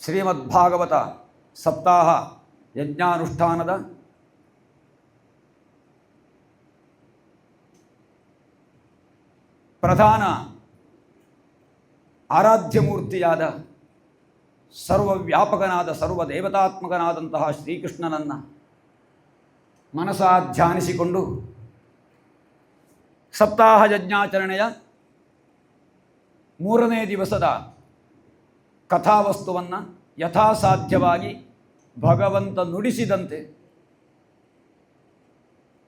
ಶ್ರೀಮದ್ಭಾಗವತ ಸಪ್ತಾಹ ಯಜ್ಞಾನುಷ್ಠಾನದ ಪ್ರಧಾನ ಆರಾಧ್ಯ ಸರ್ವವ್ಯಾಪಕನಾದ ಸರ್ವದೇವತಾತ್ಮಕನಾದಂತಹ ಶ್ರೀಕೃಷ್ಣನನ್ನು ಮನಸಾ ಧ್ಯಾನಿಸಿಕೊಂಡು ಸಪ್ತಾಹ ಯಜ್ಞಾಚರಣೆಯ 3ನೇ ದಿವಸದ ಕಥಾವಸ್ತುವನ್ನು ಯಥಾಸಾಧ್ಯವಾಗಿ ಭಗವಂತ ನುಡಿಸಿದಂತೆ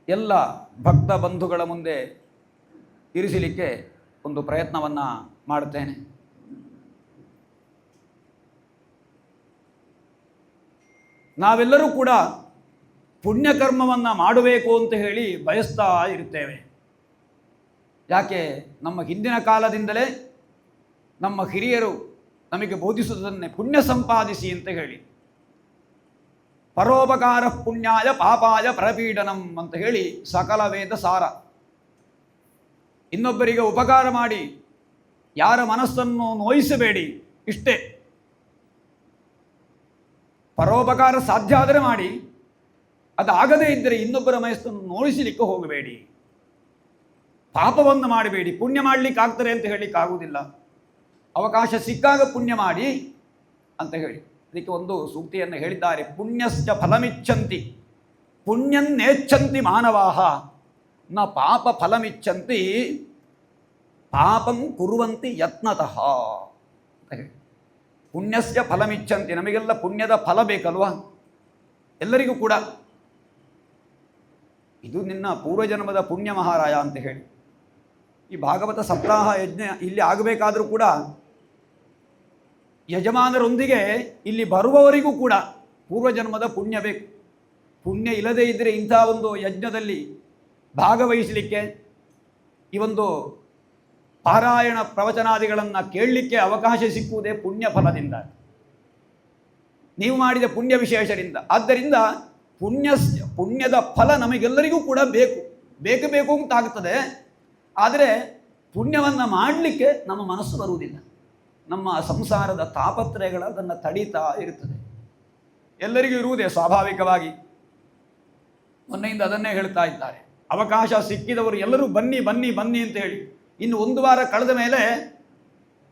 ಎಲ್ಲ ಭಕ್ತ ಬಂಧುಗಳ ಮುಂದೆ ಇರಿಸಲಿಕ್ಕೆ ಒಂದು ಪ್ರಯತ್ನವನ್ನು ಮಾಡುತ್ತೇನೆ. ನಾವೆಲ್ಲರೂ ಕೂಡ ಪುಣ್ಯಕರ್ಮವನ್ನು ಮಾಡಬೇಕು ಅಂತ ಹೇಳಿ ಬಯಸ್ತಾ ಇರುತ್ತೇವೆ. ಯಾಕೆ? ನಮ್ಮ ಹಿಂದಿನ ಕಾಲದಿಂದಲೇ ನಮ್ಮ ಹಿರಿಯರು ನಮಗೆ ಬೋಧಿಸುವುದನ್ನೇ ಪುಣ್ಯ ಸಂಪಾದಿಸಿ ಅಂತ ಹೇಳಿ, ಪರೋಪಕಾರ ಪುಣ್ಯಾಯ ಪಾಪಾಯ ಪರಪೀಡನಂ ಅಂತ ಹೇಳಿ ಸಕಲ ವೇದ ಸಾರ. ಇನ್ನೊಬ್ಬರಿಗೆ ಉಪಕಾರ ಮಾಡಿ ಯಾರ ಮನಸ್ಸನ್ನು ನೋಯಿಸಬೇಡಿ, ಇಷ್ಟೇ. ಪರೋಪಕಾರ ಸಾಧ್ಯ ಆದರೆ ಮಾಡಿ, ಅದಾಗದೇ ಇದ್ದರೆ ಇನ್ನೊಬ್ಬರ ಮನಸ್ಸನ್ನು ನೋಯಿಸಲಿಕ್ಕೆ ಹೋಗಬೇಡಿ, ಪಾಪವನ್ನು ಮಾಡಬೇಡಿ. ಪುಣ್ಯ ಮಾಡಲಿಕ್ಕೆ ಆಗ್ತಾರೆ ಅಂತ ಹೇಳಲಿಕ್ಕೆ ಆಗುವುದಿಲ್ಲ, ಅವಕಾಶ ಸಿಕ್ಕಾಗ ಪುಣ್ಯ ಮಾಡಿ ಅಂತ ಹೇಳಿ. ಅದಕ್ಕೆ ಒಂದು ಸೂಕ್ತಿಯನ್ನು ಹೇಳಿದ್ದಾರೆ, ಪುಣ್ಯಶ್ಚ ಫಲಮಿಚ್ಛಂತಿ ಪುಣ್ಯನ್ನೇಚ್ಛಂತಿ ಮಾನವಾಹ ನ ಪಾಪ ಫಲಮಿಚ್ಛಂತಿ ಪಾಪಂ ಕುರುವಂತಿ ಯತ್ನತಃ ಅಂತ ಹೇಳಿ. ಪುಣ್ಯಶ್ಚ ಫಲಮಿಚ್ಛಂತಿ, ನಮಗೆಲ್ಲ ಪುಣ್ಯದ ಫಲ ಬೇಕಲ್ವಾ ಎಲ್ಲರಿಗೂ ಕೂಡ. ಇದು ನಿನ್ನ ಪೂರ್ವಜನ್ಮದ ಪುಣ್ಯ ಮಹಾರಾಯ ಅಂತ ಹೇಳಿ. ಈ ಭಾಗವತ ಸಪ್ತಾಹ ಯಜ್ಞ ಇಲ್ಲಿ ಆಗಬೇಕಾದರೂ ಕೂಡ ಯಜಮಾನರೊಂದಿಗೆ ಇಲ್ಲಿ ಬರುವವರಿಗೂ ಕೂಡ ಪೂರ್ವಜನ್ಮದ ಪುಣ್ಯ ಬೇಕು. ಪುಣ್ಯ ಇಲ್ಲದೇ ಇದ್ದರೆ ಇಂಥ ಒಂದು ಯಜ್ಞದಲ್ಲಿ ಭಾಗವಹಿಸಲಿಕ್ಕೆ, ಈ ಒಂದು ಪಾರಾಯಣ ಪ್ರವಚನಾದಿಗಳನ್ನು ಕೇಳಲಿಕ್ಕೆ ಅವಕಾಶ ಸಿಕ್ಕುವುದೇ ಪುಣ್ಯ ಫಲದಿಂದ, ನೀವು ಮಾಡಿದ ಪುಣ್ಯ ವಿಶೇಷರಿಂದ. ಆದ್ದರಿಂದ ಪುಣ್ಯದ ಫಲ ನಮಗೆಲ್ಲರಿಗೂ ಕೂಡ ಬೇಕು ಅಂತಾಗ್ತದೆ. ಆದರೆ ಪುಣ್ಯವನ್ನು ಮಾಡಲಿಕ್ಕೆ ನಮ್ಮ ಮನಸ್ಸು ಬರುವುದಿಲ್ಲ. ನಮ್ಮ ಸಂಸಾರದ ತಾಪತ್ರಯಗಳು ಅದನ್ನು ತಡೀತಾ ಇರುತ್ತದೆ. ಎಲ್ಲರಿಗೂ ಇರುವುದೇ ಸ್ವಾಭಾವಿಕವಾಗಿ. ಮೊನ್ನೆಯಿಂದ ಅದನ್ನೇ ಹೇಳ್ತಾ ಇದ್ದಾರೆ, ಅವಕಾಶ ಸಿಕ್ಕಿದವರು ಎಲ್ಲರೂ ಬನ್ನಿ ಬನ್ನಿ ಬನ್ನಿ ಅಂತ ಹೇಳಿ. ಇನ್ನು 1 ವಾರ ಕಳೆದ ಮೇಲೆ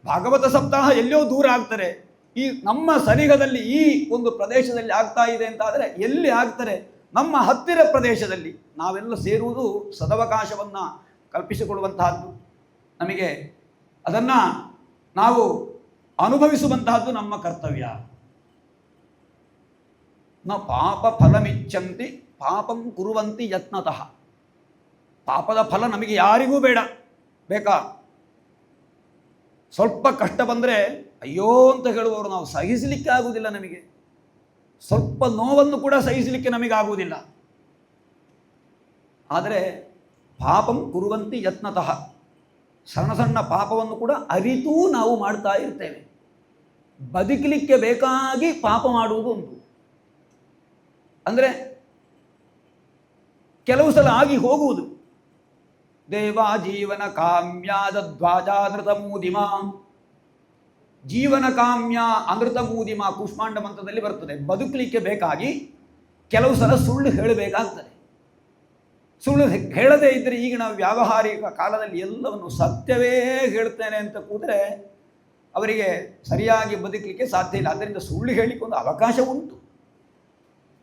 ಭಾಗವತ ಸಪ್ತಾಹ ಎಲ್ಲೋ ದೂರ ಆಗ್ತಾರೆ. ಈ ನಮ್ಮ ಸನಿಹದಲ್ಲಿ ಈ ಒಂದು ಪ್ರದೇಶದಲ್ಲಿ ಆಗ್ತಾ ಇದೆ ಅಂತಾದರೆ ಎಲ್ಲಿ ಆಗ್ತಾರೆ? ನಮ್ಮ ಹತ್ತಿರ ಪ್ರದೇಶದಲ್ಲಿ ನಾವೆಲ್ಲ ಸೇರುವುದು ಸದವಕಾಶವನ್ನು ಕಲ್ಪಿಸಿಕೊಡುವಂತಹದ್ದು. ನಮಗೆ ಅದನ್ನು ನಾವು ಅನುಭವಿಸುವಂತಹದ್ದು ನಮ್ಮ ಕರ್ತವ್ಯ. ನ ಪಾಪ ಫಲಮಿಚ್ಛಂತಿ ಪಾಪಂ ಕುರುವಂತಿ ಯತ್ನತಃ. ಪಾಪದ ಫಲ ನಮಗೆ ಯಾರಿಗೂ ಬೇಕಾ? ಸ್ವಲ್ಪ ಕಷ್ಟ ಬಂದರೆ ಅಯ್ಯೋ ಅಂತ ಹೇಳುವವರು ನಾವು ಸಹಿಸಲಿಕ್ಕೆ ಆಗುವುದಿಲ್ಲ. ನಮಗೆ ಸ್ವಲ್ಪ ನೋವನ್ನು ಕೂಡ ಸಹಿಸಲಿಕ್ಕೆ ನಮಗಾಗುವುದಿಲ್ಲ. ಆದರೆ ಪಾಪಂ ಕುರುವಂತಿ ಯತ್ನತಃ, ಸಣ್ಣ ಸಣ್ಣ ಪಾಪವನ್ನು ಕೂಡ ಅರಿತೂ ನಾವು ಮಾಡ್ತಾ ಇರ್ತೇವೆ. ಬದುಕಲಿಕ್ಕೆ ಬೇಕಾಗಿ ಪಾಪ ಮಾಡುವುದು ಉಂಟು. ಅಂದರೆ ಕೆಲವು ಸಲ ಆಗಿ ಹೋಗುವುದು. ದೇವಾ ಜೀವನ ಕಾಮ್ಯಾದ ಧ್ವಜಾನೃತ ಮೂದಿಮ, ಜೀವನ ಕಾಮ್ಯ ಅನೃತ ಮೂದಿಮ ಕೂಷ್ಮಾಂಡ ಮಂತ್ರದಲ್ಲಿ ಬರ್ತದೆ. ಬದುಕಲಿಕ್ಕೆ ಬೇಕಾಗಿ ಕೆಲವು ಸಲ ಸುಳ್ಳು ಹೇಳಬೇಕಾಗ್ತದೆ. ಸುಳ್ಳು ಹೇಳದೇ ಇದ್ದರೆ ಈಗಿನ ವ್ಯಾವಹಾರಿಕ ಕಾಲದಲ್ಲಿ ಎಲ್ಲವನ್ನು ಸತ್ಯವೇ ಹೇಳ್ತೇನೆ ಅಂತ ಕೂದರೆ ಅವರಿಗೆ ಸರಿಯಾಗಿ ಬದುಕಲಿಕ್ಕೆ ಸಾಧ್ಯ ಇಲ್ಲ. ಆದ್ದರಿಂದ ಸುಳ್ಳು ಹೇಳಲಿಕ್ಕೆ ಒಂದು ಅವಕಾಶ ಉಂಟು.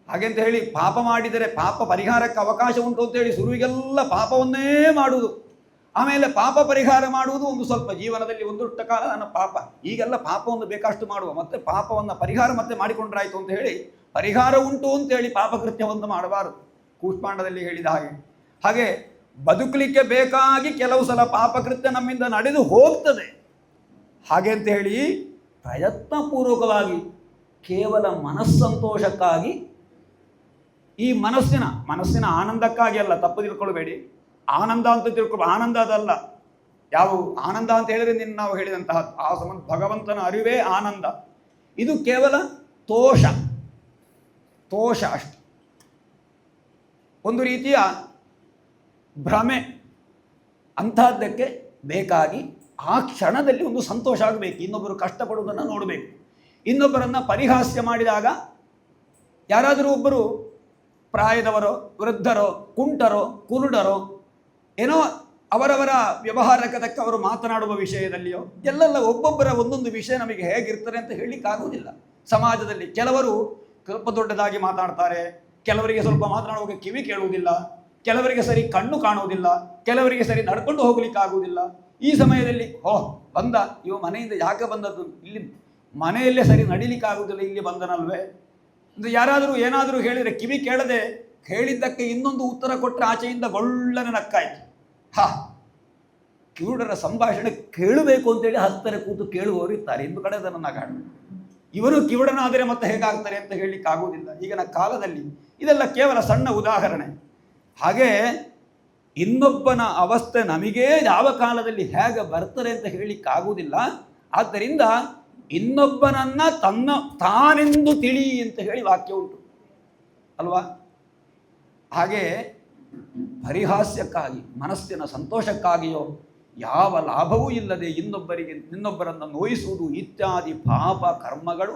ಹಾಗೆಂತ ಹೇಳಿ ಪಾಪ ಮಾಡಿದರೆ ಪಾಪ ಪರಿಹಾರಕ್ಕೆ ಅವಕಾಶ ಉಂಟು ಅಂತೇಳಿ ಶುರುವಿಗೆಲ್ಲ ಪಾಪವನ್ನೇ ಮಾಡುವುದು, ಆಮೇಲೆ ಪಾಪ ಪರಿಹಾರ ಮಾಡುವುದು ಒಂದು ಸ್ವಲ್ಪ ಜೀವನದಲ್ಲಿ ಒಂದೊಟ್ಟ ಕಾಲ ನನ್ನ ಪಾಪ, ಈಗೆಲ್ಲ ಪಾಪವನ್ನು ಬೇಕಷ್ಟು ಮಾಡುವ, ಮತ್ತೆ ಪಾಪವನ್ನು ಪರಿಹಾರ ಮತ್ತೆ ಮಾಡಿಕೊಂಡ್ರಾಯ್ತು ಅಂತ ಹೇಳಿ ಪರಿಹಾರ ಉಂಟು ಅಂತೇಳಿ ಪಾಪಕೃತ್ಯವನ್ನು ಮಾಡಬಾರದು. ಕೂಷ್ಮಾಂಡದಲ್ಲಿ ಹೇಳಿದ ಹಾಗೆ ಬದುಕಲಿಕ್ಕೆ ಬೇಕಾಗಿ ಕೆಲವು ಸಲ ಪಾಪಕೃತ್ಯ ನಮ್ಮಿಂದ ನಡೆದು ಹೋಗ್ತದೆ. ಹಾಗೆ ಅಂತ ಹೇಳಿ ಪ್ರಯತ್ನಪೂರ್ವಕವಾಗಿ ಕೇವಲ ಮನಸ್ಸಂತೋಷಕ್ಕಾಗಿ, ಈ ಮನಸ್ಸಿನ ಆನಂದಕ್ಕಾಗಿ ಅಲ್ಲ, ತಪ್ಪು ತಿಳ್ಕೊಳ್ಬೇಡಿ. ಆನಂದ ಅಂತ ಆನಂದ ಅದಲ್ಲ. ಯಾವ ಆನಂದ ಅಂತ ಹೇಳಿದರೆ ನಾವು ಹೇಳಿದಂತಹ ಆ ಸಂಬಂಧ ಭಗವಂತನ ಅರಿವೇ ಆನಂದ. ಇದು ಕೇವಲ ತೋಷ ಅಷ್ಟೆ, ಒಂದು ರೀತಿಯ ಭ್ರಮೆ. ಅಂಥದ್ದಕ್ಕೆ ಬೇಕಾಗಿ ಆ ಕ್ಷಣದಲ್ಲಿ ಒಂದು ಸಂತೋಷ ಆಗಬೇಕು, ಇನ್ನೊಬ್ಬರು ಕಷ್ಟಪಡುವುದನ್ನು ನೋಡಬೇಕು. ಇನ್ನೊಬ್ಬರನ್ನು ಪರಿಹಾಸ್ಯ ಮಾಡಿದಾಗ ಯಾರಾದರೂ ಒಬ್ಬರು ಪ್ರಾಯದವರೋ ವೃದ್ಧರೋ ಕುಂಟರೋ ಕುರುಡರೋ ಏನೋ ಅವರವರ ವ್ಯವಹಾರಕ್ಕೆ ತಕ್ಕ ಅವರು ಮಾತನಾಡುವ ವಿಷಯದಲ್ಲಿಯೋ ಎಲ್ಲೆಲ್ಲ ಒಬ್ಬೊಬ್ಬರ ಒಂದೊಂದು ವಿಷಯ ನಮಗೆ ಹೇಗಿರ್ತಾರೆ ಅಂತ ಹೇಳಲಿಕ್ಕಾಗುವುದಿಲ್ಲ. ಸಮಾಜದಲ್ಲಿ ಕೆಲವರು ಸ್ವಲ್ಪ ದೊಡ್ಡದಾಗಿ ಮಾತಾಡ್ತಾರೆ, ಕೆಲವರಿಗೆ ಸ್ವಲ್ಪ ಮಾತನಾಡುವಾಗ ಕಿವಿ ಕೇಳುವುದಿಲ್ಲ, ಕೆಲವರಿಗೆ ಸರಿ ಕಣ್ಣು ಕಾಣುವುದಿಲ್ಲ, ಕೆಲವರಿಗೆ ಸರಿ ನಡ್ಕೊಂಡು ಹೋಗ್ಲಿಕ್ಕಾಗುವುದಿಲ್ಲ. ಈ ಸಮಯದಲ್ಲಿ ಬಂದ ಇವ ಮನೆಯಿಂದ ಯಾಕೆ ಬಂದದ್ದು, ಇಲ್ಲಿ ಮನೆಯಲ್ಲೇ ಸರಿ ನಡಿಲಿಕ್ಕಾಗುವುದಿಲ್ಲ, ಇಲ್ಲಿ ಬಂದನಲ್ವೇ ಅಂದರೆ ಯಾರಾದರೂ ಏನಾದರೂ ಹೇಳಿದರೆ ಕಿವಿ ಕೇಳದೆ ಹೇಳಿದ್ದಕ್ಕೆ ಇನ್ನೊಂದು ಉತ್ತರ ಕೊಟ್ಟರೆ ಆಚೆಯಿಂದ ಗೊಳ್ಳನೆ ನಕ್ಕಾಯ್ತು. ಕಿವುಡರ ಸಂಭಾಷಣೆ ಕೇಳಬೇಕು ಅಂತೇಳಿ ಹತ್ತರ ಕೂತು ಕೇಳುವವರು ಇರ್ತಾರೆ. ಇಂದು ಕಡೆ ಅದನ್ನು ಕಾಣು. ಇವರು ಕಿವುಡನಾದರೆ ಮತ್ತೆ ಹೇಗಾಗ್ತಾರೆ ಅಂತ ಹೇಳಲಿಕ್ಕೆ ಆಗುವುದಿಲ್ಲ ಈಗಿನ ಕಾಲದಲ್ಲಿ. ಇದೆಲ್ಲ ಕೇವಲ ಸಣ್ಣ ಉದಾಹರಣೆ. ಹಾಗೆ ಇನ್ನೊಬ್ಬನ ಅವಸ್ಥೆ ನಮಗೇ ಯಾವ ಕಾಲದಲ್ಲಿ ಹೇಗೆ ಬರ್ತಾರೆ ಅಂತ ಹೇಳಲಿಕ್ಕಾಗುವುದಿಲ್ಲ. ಆದ್ದರಿಂದ ಇನ್ನೊಬ್ಬನನ್ನ ತಾನೆಂದು ತಿಳಿ ಅಂತ ಹೇಳಿ ವಾಕ್ಯ ಉಂಟು ಅಲ್ವಾ. ಹಾಗೆ ಪರಿಹಾಸ್ಯಕ್ಕಾಗಿ ಮನಸ್ಸಿನ ಸಂತೋಷಕ್ಕಾಗಿಯೋ ಯಾವ ಲಾಭವೂ ಇಲ್ಲದೆ ಇನ್ನೊಬ್ಬರನ್ನು ನೋಯಿಸುವುದು ಇತ್ಯಾದಿ ಪಾಪ ಕರ್ಮಗಳು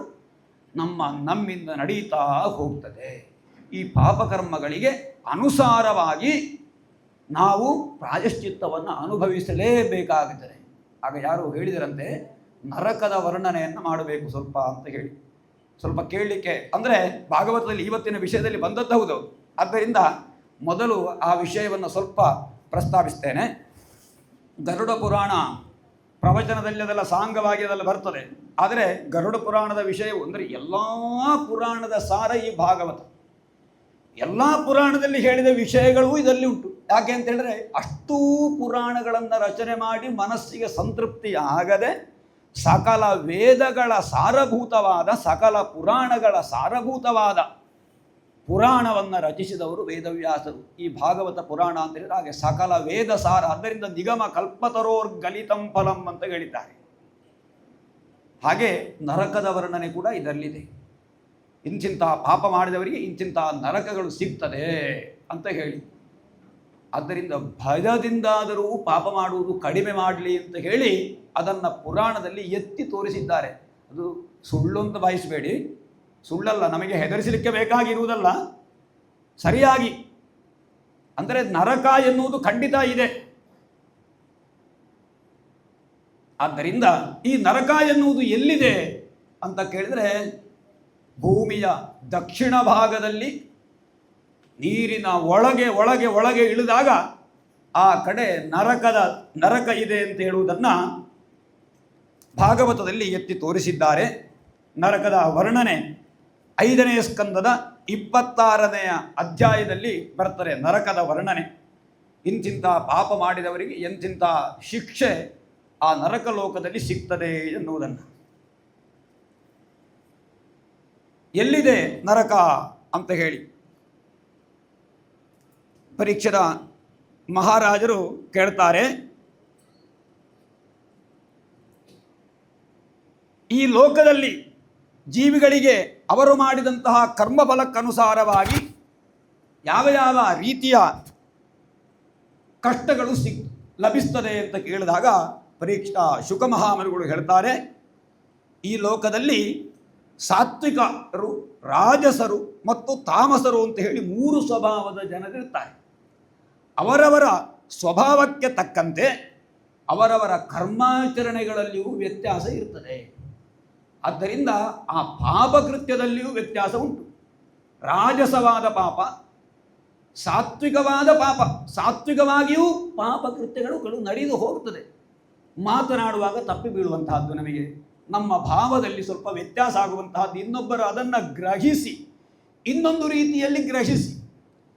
ನಮ್ಮಿಂದ ನಡೀತಾ ಹೋಗ್ತದೆ. ಈ ಪಾಪಕರ್ಮಗಳಿಗೆ ಅನುಸಾರವಾಗಿ ನಾವು ಪ್ರಾಯಶ್ಚಿತ್ತವನ್ನು ಅನುಭವಿಸಲೇಬೇಕಾಗುತ್ತದೆ. ಆಗ ಯಾರು ಹೇಳಿದರಂತೆ ನರಕದ ವರ್ಣನೆಯನ್ನು ಮಾಡಬೇಕು ಸ್ವಲ್ಪ ಅಂತ ಹೇಳಿ. ಸ್ವಲ್ಪ ಕೇಳಲಿಕ್ಕೆ ಅಂದರೆ ಭಾಗವತದಲ್ಲಿ ಇವತ್ತಿನ ವಿಷಯದಲ್ಲಿ ಬಂದದ್ದು ಹೌದು. ಆದ್ದರಿಂದ ಮೊದಲು ಆ ವಿಷಯವನ್ನು ಸ್ವಲ್ಪ ಪ್ರಸ್ತಾವಿಸ್ತೇನೆ. ಗರುಡ ಪುರಾಣ ಪ್ರವಚನದಲ್ಲಿ ಅದೆಲ್ಲ ಸಾಂಗವಾಗಿ ಅದೆಲ್ಲ ಬರ್ತದೆ. ಆದರೆ ಗರುಡ ಪುರಾಣದ ವಿಷಯವು ಅಂದರೆ ಎಲ್ಲ ಪುರಾಣದ ಸಾರ ಈ ಭಾಗವತ. ಎಲ್ಲ ಪುರಾಣದಲ್ಲಿ ಹೇಳಿದ ವಿಷಯಗಳು ಇದರಲ್ಲಿ ಉಂಟು. ಯಾಕೆ ಅಂತ ಹೇಳಿದ್ರೆ ಅಷ್ಟೂ ಪುರಾಣಗಳನ್ನು ರಚನೆ ಮಾಡಿ ಮನಸ್ಸಿಗೆ ಸಂತೃಪ್ತಿ ಆಗದೆ ಸಕಲ ವೇದಗಳ ಸಾರಭೂತವಾದ ಸಕಲ ಪುರಾಣಗಳ ಸಾರಭೂತವಾದ ಪುರಾಣವನ್ನು ರಚಿಸಿದವರು ವೇದವ್ಯಾಸರು. ಈ ಭಾಗವತ ಪುರಾಣ ಅಂತ ಹೇಳಿದ್ರೆ ಹಾಗೆ ಸಕಲ ವೇದ ಸಾರ. ಆದ್ದರಿಂದ ನಿಗಮ ಕಲ್ಪತರೋರ್ಗಲಿತಂ ಫಲಂ ಅಂತ ಹೇಳಿದ್ದಾರೆ. ಹಾಗೆ ನರಕದ ವರ್ಣನೆ ಕೂಡ ಇದರಲ್ಲಿದೆ. ಇಂಚಿಂತಹ ಪಾಪ ಮಾಡಿದವರಿಗೆ ಇಂಚಿಂತಹ ನರಕಗಳು ಸಿಗ್ತದೆ ಅಂತ ಹೇಳಿ. ಆದ್ದರಿಂದ ಭಯದಿಂದಾದರೂ ಪಾಪ ಮಾಡುವುದು ಕಡಿಮೆ ಮಾಡಲಿ ಅಂತ ಹೇಳಿ ಅದನ್ನು ಪುರಾಣದಲ್ಲಿ ಎತ್ತಿ ತೋರಿಸಿದ್ದಾರೆ. ಅದು ಸುಳ್ಳು ಅಂತ ಭಾವಿಸಬೇಡಿ, ಸುಳ್ಳಲ್ಲ, ನಮಗೆ ಹೆದರಿಸಲಿಕ್ಕೆ ಬೇಕಾಗಿರುವುದಲ್ಲ, ಸರಿಯಾಗಿ ಅಂದರೆ ನರಕ ಎನ್ನುವುದು ಖಂಡಿತ ಇದೆ. ಆದ್ದರಿಂದ ಈ ನರಕ ಎನ್ನುವುದು ಎಲ್ಲಿದೆ ಅಂತ ಕೇಳಿದರೆ ಭೂಮಿಯ ದಕ್ಷಿಣ ಭಾಗದಲ್ಲಿ ನೀರಿನ ಒಳಗೆ ಒಳಗೆ ಒಳಗೆ ಇಳಿದಾಗ ಆ ಕಡೆ ನರಕ ಇದೆ ಅಂತ ಹೇಳುವುದನ್ನು ಭಾಗವತದಲ್ಲಿ ಎತ್ತಿ ತೋರಿಸಿದ್ದಾರೆ. ನರಕದ ವರ್ಣನೆ 5ನೇ ಸ್ಕಂದದ 26ನೇ ಅಧ್ಯಾಯದಲ್ಲಿ ಬರ್ತಾರೆ. ನರಕದ ವರ್ಣನೆ, ಇಂತಿಂಥ ಪಾಪ ಮಾಡಿದವರಿಗೆ ಎಂತಿಂಥ ಶಿಕ್ಷೆ ಆ ನರಕ ಲೋಕದಲ್ಲಿ ಸಿಗ್ತದೆ ಎನ್ನುವುದನ್ನು. ಎಲ್ಲಿದೆ ನರಕ ಅಂತ ಹೇಳಿ ಪರೀಕ್ಷದ ಮಹಾರಾಜರು ಕೇಳ್ತಾರೆ. ಈ ಲೋಕದಲ್ಲಿ ಜೀವಿಗಳಿಗೆ ಅವರು ಮಾಡಿದಂತಹ ಕರ್ಮಫಲಕ್ಕನುಸಾರವಾಗಿ ಯಾವ ಯಾವ ರೀತಿಯ ಕಷ್ಟಗಳು ಲಭಿಸ್ತದೆ ಅಂತ ಕೇಳಿದಾಗ ಪರೀಕ್ಷಾ ಶುಕ ಮಹಾಮನಿಗಳು ಹೇಳ್ತಾರೆ, ಈ ಲೋಕದಲ್ಲಿ ಸಾತ್ವಿಕರು, ರಾಜಸರು ಮತ್ತು ತಾಮಸರು ಅಂತ ಹೇಳಿ 3 ಸ್ವಭಾವದ ಜನರಿರ್ತಾರೆ. ಅವರವರ ಸ್ವಭಾವಕ್ಕೆ ತಕ್ಕಂತೆ ಅವರವರ ಕರ್ಮಾಚರಣೆಗಳಲ್ಲಿಯೂ ವ್ಯತ್ಯಾಸ ಇರ್ತದೆ. ಆದ್ದರಿಂದ ಆ ಪಾಪಕೃತ್ಯದಲ್ಲಿಯೂ ವ್ಯತ್ಯಾಸ ಉಂಟು. ರಾಜಸವಾದ ಪಾಪ, ಸಾತ್ವಿಕವಾದ ಪಾಪ. ಸಾತ್ವಿಕವಾಗಿಯೂ ಪಾಪಕೃತ್ಯಗಳು ನಡೆದು ಹೋಗ್ತದೆ. ಮಾತನಾಡುವಾಗ ತಪ್ಪಿ ಬೀಳುವಂತಹದ್ದು, ನಮಗೆ ನಮ್ಮ ಭಾವದಲ್ಲಿ ಸ್ವಲ್ಪ ವ್ಯತ್ಯಾಸ ಆಗುವಂತಹದ್ದು, ಇನ್ನೊಬ್ಬರು ಅದನ್ನು ಗ್ರಹಿಸಿ ಇನ್ನೊಂದು ರೀತಿಯಲ್ಲಿ ಗ್ರಹಿಸಿ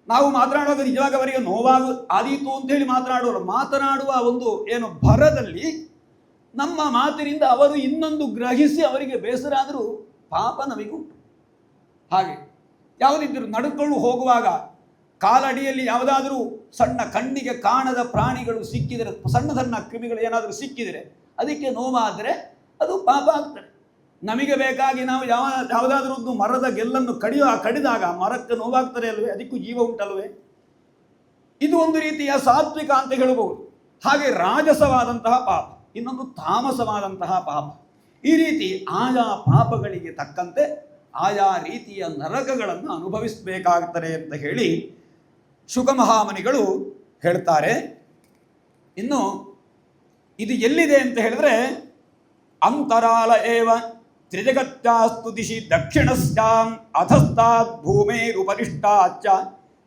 ನಾವು ಮಾತನಾಡುವಾಗ ನಿಜವಾಗ ಅವರಿಗೆ ಆದೀತು ಅಂತೇಳಿ ಮಾತನಾಡುವ ಒಂದು ಏನು ಭರದಲ್ಲಿ ನಮ್ಮ ಮಾತಿನಿಂದ ಅವರು ಇನ್ನೊಂದು ಗ್ರಹಿಸಿ ಅವರಿಗೆ ಬೇಸರ ಆದರೂ ಪಾಪ ನಮಗುಂಟು. ಹಾಗೆ ಯಾವುದಿದ್ದರೂ ನಡ್ಕೊಂಡು ಹೋಗುವಾಗ ಕಾಲಡಿಯಲ್ಲಿ ಯಾವುದಾದರೂ ಸಣ್ಣ ಕಣ್ಣಿಗೆ ಕಾಣದ ಪ್ರಾಣಿಗಳು ಸಿಕ್ಕಿದರೆ, ಸಣ್ಣ ಸಣ್ಣ ಕ್ರಿಮಿಗಳು ಏನಾದರೂ ಸಿಕ್ಕಿದರೆ ಅದಕ್ಕೆ ನೋವಾದರೆ ಅದು ಪಾಪ ಆಗ್ತದೆ. ನಮಗೆ ಬೇಕಾಗಿ ನಾವು ಯಾವುದಾದ್ರೂ ಒಂದು ಮರದ ಗೆಲ್ಲನ್ನು ಕಡಿದಾಗ ಮರಕ್ಕೆ ನೋವಾಗ್ತದೆ ಅಲ್ವೇ, ಅದಕ್ಕೂ ಜೀವ ಉಂಟಲ್ವೇ. ಇದು ಒಂದು ರೀತಿಯ ಸಾತ್ವಿಕ ಅಂತ ಹೇಳಬಹುದು. ಹಾಗೆ ರಾಜಸವಾದಂತಹ ಪಾಪ, ಇನ್ನೊಂದು ತಾಮಸವಾದಂತಹ ಪಾಪ. ಈ ರೀತಿ ಆಯಾ ಪಾಪಗಳಿಗೆ ತಕ್ಕಂತೆ ಆಯಾ ರೀತಿಯ ನರಕಗಳನ್ನು ಅನುಭವಿಸಬೇಕಾಗ್ತದೆ ಅಂತ ಹೇಳಿ ಶುಕ ಮಹಾಮುನಿಗಳು ಹೇಳ್ತಾರೆ. ಇನ್ನು ಇದು ಎಲ್ಲಿದೆ ಅಂತ ಹೇಳಿದ್ರೆ ಅಂತರಾಲ ಏವ ತ್ರಿಜಗತ್ಯಾಸ್ತು ದಿಶಿ ದಕ್ಷಿಣಸ್ಯಾಂ ಅಧಸ್ತಾದ್ ಭೂಮೇರುಪರಿಷ್ಟಾಚ್ಚ